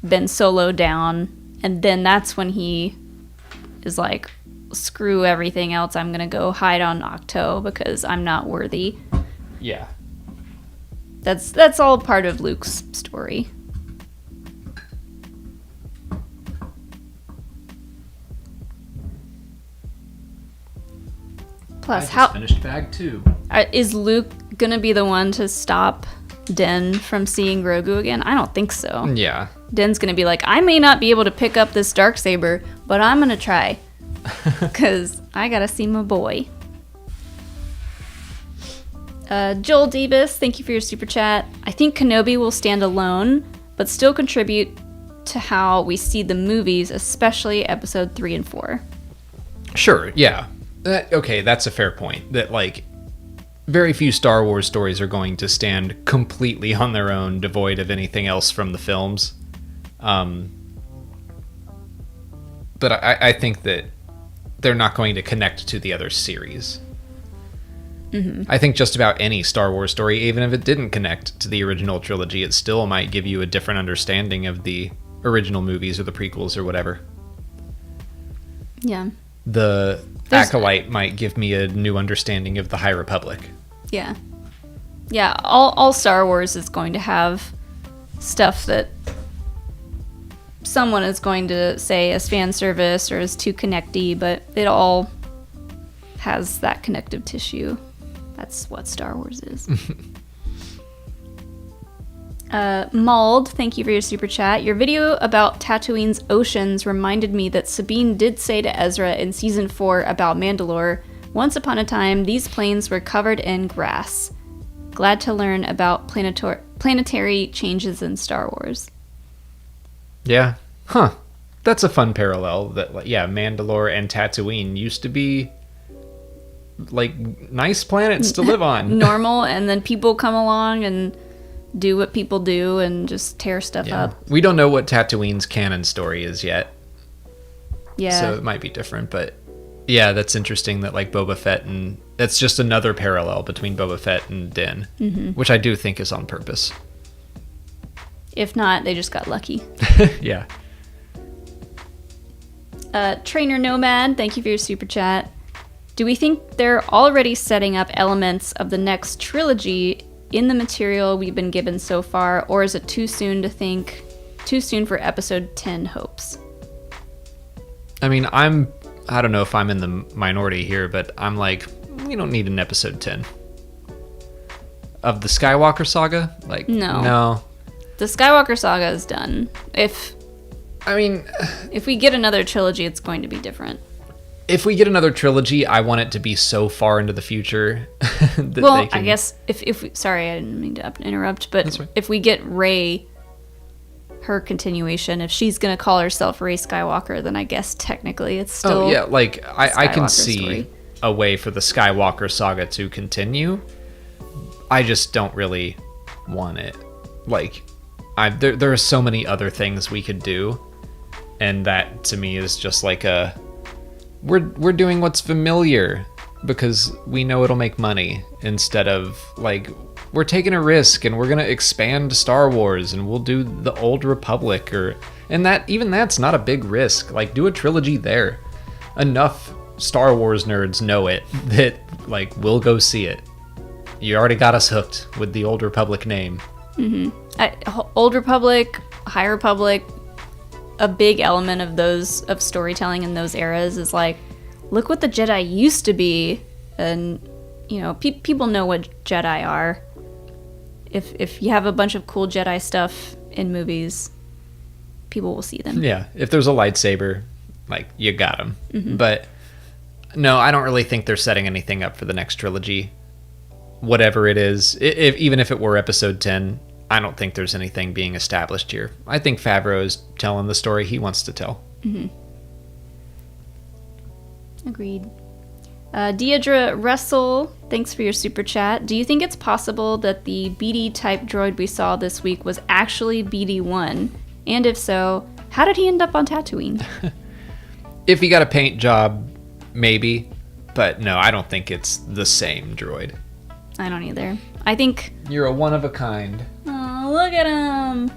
Ben Solo down, and then that's when he is like, screw everything else, I'm gonna go hide on Octo because I'm not worthy. Yeah. That's all part of Luke's story. Plus, I just finished bag 2. Is Luke gonna be the one to stop Din from seeing Grogu again? I don't think so. Yeah. Din's gonna be like, I may not be able to pick up this Darksaber, but I'm gonna try. Because I gotta see my boy. Joel Davis, thank you for your super chat. I think Kenobi will stand alone, but still contribute to how we see the movies, especially episode 3 and 4. Sure, yeah. Okay, that's a fair point. That, like, very few Star Wars stories are going to stand completely on their own, devoid of anything else from the films. But I think that they're not going to connect to the other series. Mm-hmm. I think just about any Star Wars story, even if it didn't connect to the original trilogy, it still might give you a different understanding of the original movies or the prequels or whatever. Yeah. The Acolyte might give me a new understanding of the High Republic. Yeah. Yeah, all Star Wars is going to have stuff that someone is going to say as fan service or as too connecty, but it all has that connective tissue. That's what Star Wars is. Mauled, thank you for your super chat. Your video about Tatooine's oceans reminded me that Sabine did say to Ezra in season 4 about Mandalore, once upon a time, these plains were covered in grass. Glad to learn about planetary changes in Star Wars. Yeah. Huh. That's a fun parallel. That, like, yeah, Mandalore and Tatooine used to be like nice planets to live on. Normal, and then people come along and do what people do and just tear stuff up. We don't know what Tatooine's canon story is yet. Yeah. So it might be different, but yeah, that's interesting that like Boba Fett, and that's just another parallel between Boba Fett and Din, which I do think is on purpose. If not, they just got lucky. Yeah. Trainer Nomad, thank you for your super chat. Do we think they're already setting up elements of the next trilogy in the material we've been given so far, or is it too soon for episode 10 hopes? I mean, I don't know if I'm in the minority here, but I'm like, we don't need an episode 10 of the Skywalker saga. Like, no. The Skywalker saga is done. If we get another trilogy, it's going to be different. If we get another trilogy, I want it to be so far into the future that well, I guess if we, sorry, I didn't mean to interrupt, but right. If we get Rey, her continuation, if she's gonna call herself Rey Skywalker, then I guess technically it's still. Oh yeah, like I can see story. A way for the Skywalker saga to continue. I just don't really want it. Like, there are so many other things we could do, and that to me is just like a. We're doing what's familiar because we know it'll make money, instead of like we're taking a risk and we're gonna expand Star Wars and we'll do the Old Republic, and that's not a big risk. Like, do a trilogy there. Enough Star Wars nerds know it that like we'll go see it. You already got us hooked with the Old Republic name. Old Republic, High Republic. A big element of storytelling in those eras is like, look what the Jedi used to be, and people know what Jedi are. If you have a bunch of cool Jedi stuff in movies, people will see them. Yeah, if there's a lightsaber, like, you got them. But no, I don't really think they're setting anything up for the next trilogy. Whatever it is, even if it were episode 10. I don't think there's anything being established here. I think Favreau is telling the story he wants to tell. Agreed. Deidre Russell, thanks for your super chat. Do you think it's possible that the BD-type droid we saw this week was actually BD-1? And if so, how did he end up on Tatooine? If he got a paint job, maybe. But no, I don't think it's the same droid. I don't either. I think... You're a one of a kind. Oh, look at him!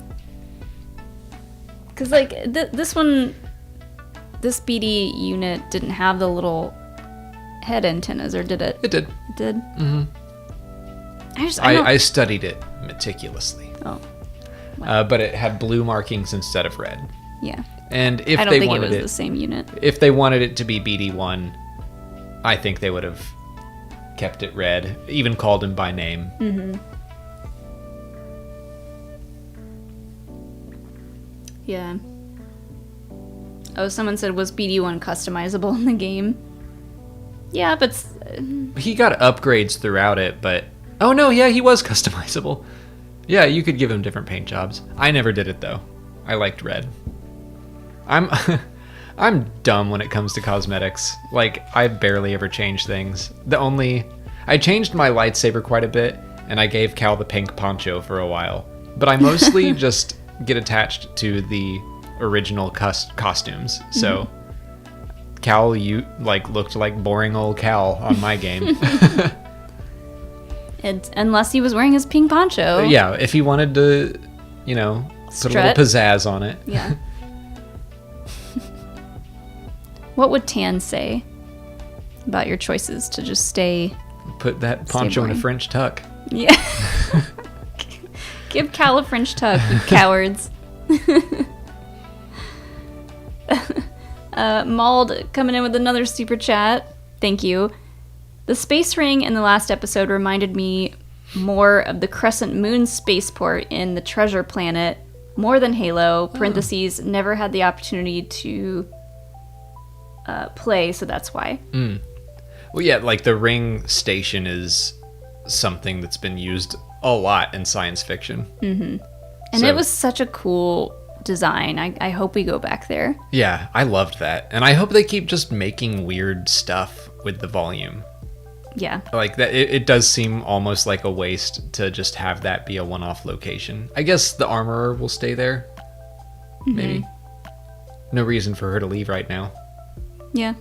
Because, like, this BD unit didn't have the little head antennas, or did it? It did. It did? Mm-hmm. I studied it meticulously. Oh. Wow. But it had blue markings instead of red. Yeah. And if I don't they think wanted it was the same unit. If they wanted it to be BD-1, I think they would have kept it red, even called him by name. Mm-hmm. Yeah. Oh, someone said, was BD-1 customizable in the game? Yeah, but... He got upgrades throughout it, but... Oh, no, yeah, he was customizable. Yeah, you could give him different paint jobs. I never did it, though. I liked red. I'm dumb when it comes to cosmetics. Like, I barely ever change things. I changed my lightsaber quite a bit, and I gave Cal the pink poncho for a while. But I mostly just get attached to the original costumes. So, Cal, you looked like boring old Cal on my game. Unless he was wearing his pink poncho. Yeah, if he wanted to, put a little pizzazz on it. Yeah. What would Tan say about your choices to just stay... Put that poncho in a French tuck. Yeah. Give Cal a French tuck, you cowards. Mauled coming in with another super chat. Thank you. The space ring in the last episode reminded me more of the Crescent Moon spaceport in the Treasure Planet, more than Halo, parentheses, never had the opportunity to play, so that's why. Well, yeah, like the ring station is something that's been used a lot in science fiction. Mm-hmm. And it was such a cool design. I hope we go back there. Yeah, I loved that. And I hope they keep just making weird stuff with the volume. Yeah. Like that, it does seem almost like a waste to just have that be a one-off location. I guess the armorer will stay there. Maybe. No reason for her to leave right now. Yeah.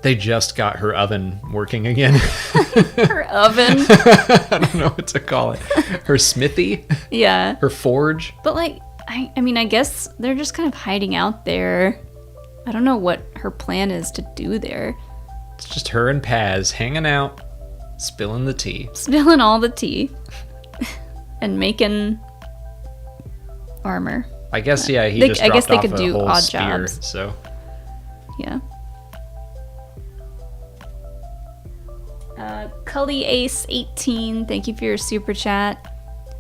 They just got her oven working again. Her oven? I don't know what to call it. Her smithy? Yeah. Her forge? But like, I mean, I guess they're just kind of hiding out there. I don't know what her plan is to do there. It's just her and Paz hanging out, spilling the tea. Spilling all the tea. And making armor. I guess, yeah, he just dropped I guess they off could a do whole odd spear, jobs. so... Yeah. Cully Ace 18, thank you for your super chat.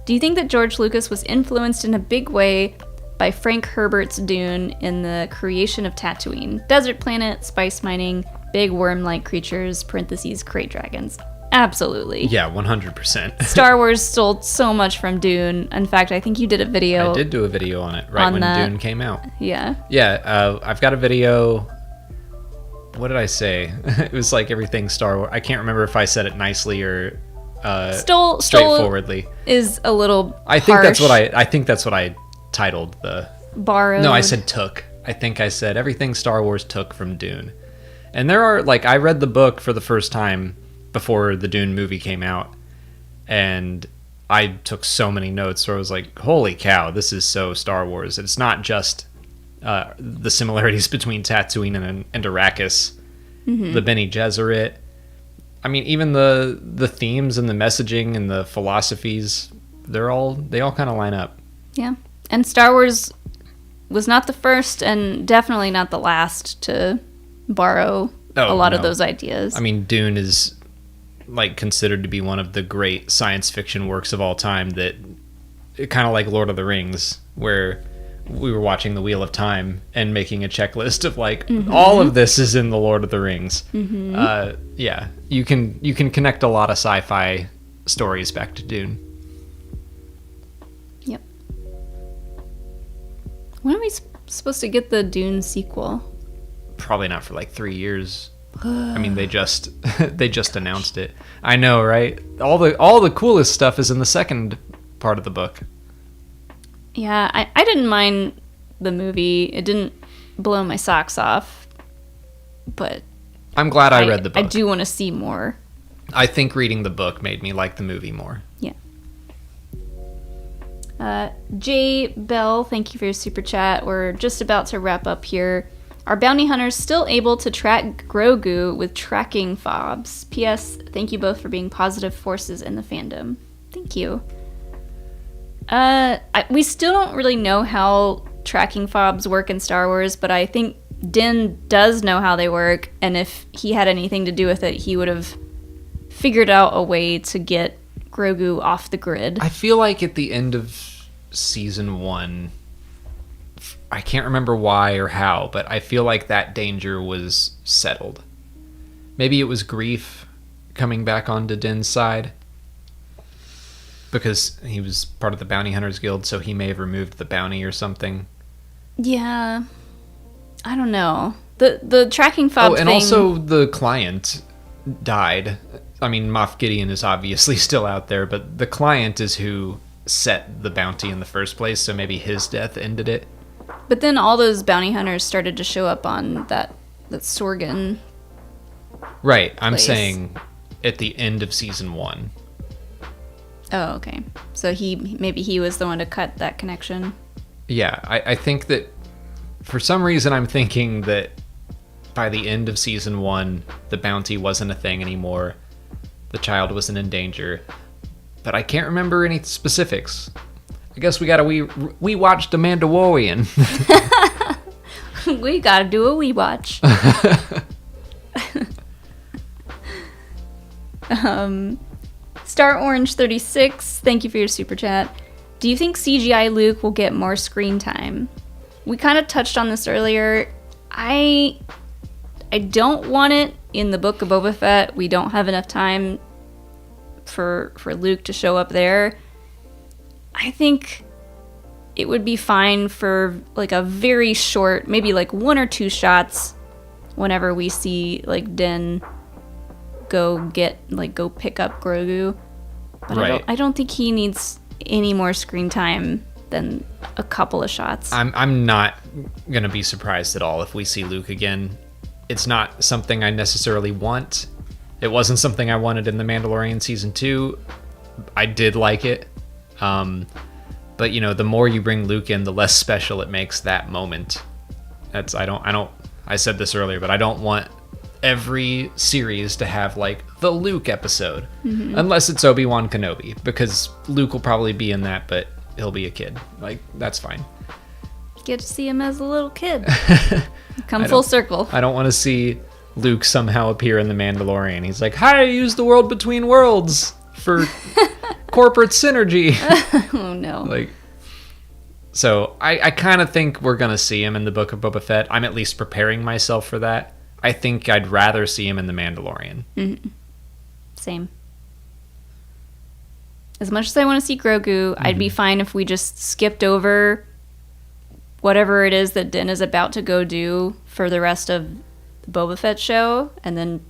Do you think that George Lucas was influenced in a big way by Frank Herbert's Dune in the creation of Tatooine? Desert planet, spice mining, big worm-like creatures, parentheses, crate dragons. Absolutely. Yeah, 100%. Star Wars stole so much from Dune. In fact, I think you did a video. I did do a video on it right when Dune came out. Yeah. Yeah, I've got a video... What did I say? It was like everything Star Wars. I can't remember if I said it nicely or straightforwardly. Is a little I think harsh. I think that's what I titled the... Borrowed. No, I said took. I think I said everything Star Wars took from Dune. And there are, like, I read the book for the first time before the Dune movie came out, and I took so many notes where I was like, holy cow, this is so Star Wars. It's not just the similarities between Tatooine and Arrakis, the Bene Gesserit. I mean, even the themes and the messaging and the philosophies, they all kind of line up. Yeah. And Star Wars was not the first and definitely not the last to borrow a lot of those ideas. I mean, Dune is like considered to be one of the great science fiction works of all time, that kind of like Lord of the Rings, where we were watching the Wheel of Time and making a checklist of like all of this is in the Lord of the Rings. Yeah, you can connect a lot of sci-fi stories back to Dune. Yep. When are we supposed to get the Dune sequel? Probably not for like 3 years. I mean, they just announced it. I know, right? All the coolest stuff is in the second part of the book. Yeah, I didn't mind the movie. It didn't blow my socks off, but I'm glad I read the book. I do want to see more. I think reading the book made me like the movie more. Yeah. Jay Bell, thank you for your super chat. We're just about to wrap up here. Are bounty hunters still able to track Grogu with tracking fobs? P.S. Thank you both for being positive forces in the fandom. Thank you. We still don't really know how tracking fobs work in Star Wars, but I think Din does know how they work, and if he had anything to do with it, he would have figured out a way to get Grogu off the grid. I feel like at the end of season 1, I can't remember why or how, but I feel like that danger was settled. Maybe it was Grief coming back onto Din's side, because he was part of the Bounty Hunters Guild, so he may have removed the bounty or something. Yeah. I don't know. The tracking fob thing... Oh, and also the client died. I mean, Moff Gideon is obviously still out there, but the client is who set the bounty in the first place, so maybe his death ended it. But then all those bounty hunters started to show up on that Sorgan. Right, I'm place. saying at the end of season 1. Oh, okay. So maybe he was the one to cut that connection. Yeah, I think that for some reason I'm thinking that by the end of season 1, the bounty wasn't a thing anymore. The child wasn't in danger. But I can't remember any specifics. I guess we watched The Mandalorian. We gotta do a watch. Star Orange 36, thank you for your super chat. Do you think CGI Luke will get more screen time? We kind of touched on this earlier. I don't want it in the Book of Boba Fett. We don't have enough time for Luke to show up there. I think it would be fine for like a very short, maybe like 1 or 2 shots whenever we see like Din go pick up Grogu. But Right. I don't think he needs any more screen time than a couple of shots. I'm not gonna be surprised at all if we see Luke again. It's not something I necessarily want. It wasn't something I wanted in The Mandalorian season 2. I did like it. But you know, the more you bring Luke in, the less special it makes that moment. I said this earlier, but I don't want every series to have like the Luke episode, unless it's Obi-Wan Kenobi, because Luke will probably be in that, but he'll be a kid. Like, that's fine. Get to see him as a little kid. Come full circle. I don't want to see Luke somehow appear in The Mandalorian. He's like, hi, use the world between worlds for corporate synergy. Oh no. Like, so I kind of think we're gonna see him in the Book of Boba Fett. I'm at least preparing myself for that. I think I'd rather see him in The Mandalorian. Mm-hmm. Same. As much as I want to see Grogu, I'd be fine if we just skipped over whatever it is that Din is about to go do for the rest of the Boba Fett show, and then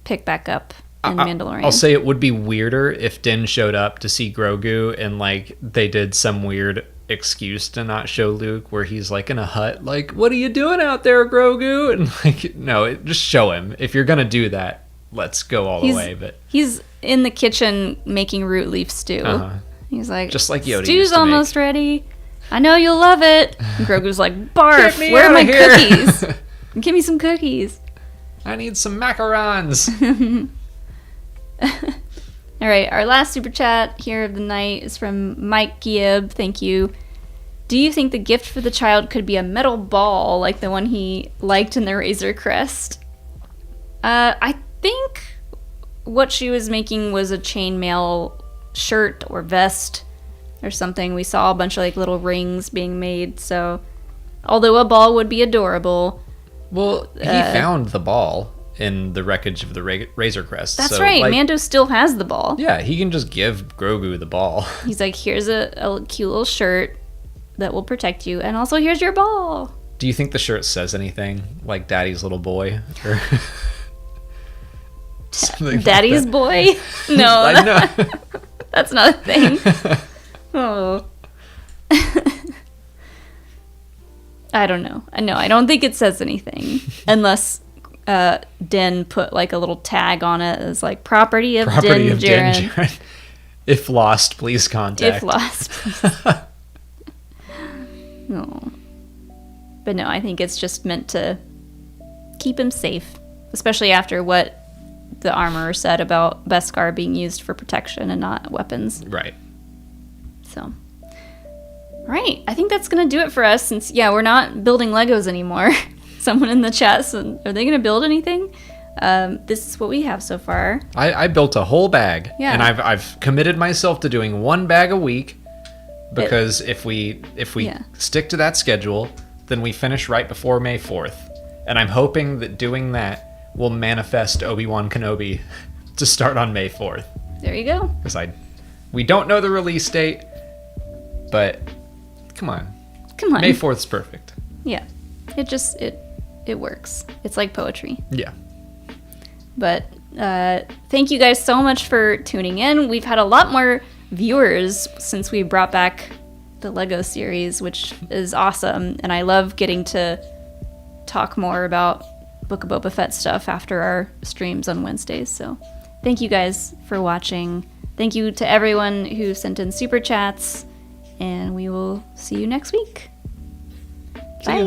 pick back up in The Mandalorian. I'll say it would be weirder if Din showed up to see Grogu and like they did some weird excuse to not show Luke where he's like in a hut, like, what are you doing out there, Grogu? And like, no, just show him. If you're gonna do that, let's go all the way. But he's in the kitchen making root leaf stew. He's like, just like Yoda stew's used to almost ready. I know you'll love it. And Grogu's like, barf, Get me where are outta my here." cookies? Give me some cookies. I need some macarons. All right, our last super chat here of the night is from Mike Gibb. Thank you. Do you think the gift for the child could be a metal ball like the one he liked in the Razor Crest? I think what she was making was a chainmail shirt or vest or something. We saw a bunch of like little rings being made, so although a ball would be adorable. Well, he found the ball in the wreckage of the Razor Crest. That's so, right. like, Mando still has the ball. Yeah, he can just give Grogu the ball. He's like, here's a cute little shirt that will protect you, and also here's your ball. Do you think the shirt says anything like Daddy's little boy? Or Daddy's boy? No, I know. that's not a thing. Oh. I don't know. No, I don't think it says anything. Unless Din put like a little tag on it as like property of Din Djarin. If lost, please contact. If lost, please. No. But no, I think it's just meant to keep him safe. Especially after what the armorer said about Beskar being used for protection and not weapons. Right. So. Right, I think that's going to do it for us since, we're not building Legos anymore. Someone in the chat said, are they going to build anything? This is what we have so far. I built a whole bag. Yeah. And I've committed myself to doing one bag a week because if we stick to that schedule, then we finish right before May 4th. And I'm hoping that doing that will manifest Obi-Wan Kenobi to start on May 4th. There you go. Because we don't know the release date, but... Come on. May 4th's perfect. Yeah. It works. It's like poetry. Yeah. But thank you guys so much for tuning in. We've had a lot more viewers since we brought back the Lego series, which is awesome. And I love getting to talk more about Book of Boba Fett stuff after our streams on Wednesdays. So thank you guys for watching. Thank you to everyone who sent in super chats. And we will see you next week. Bye.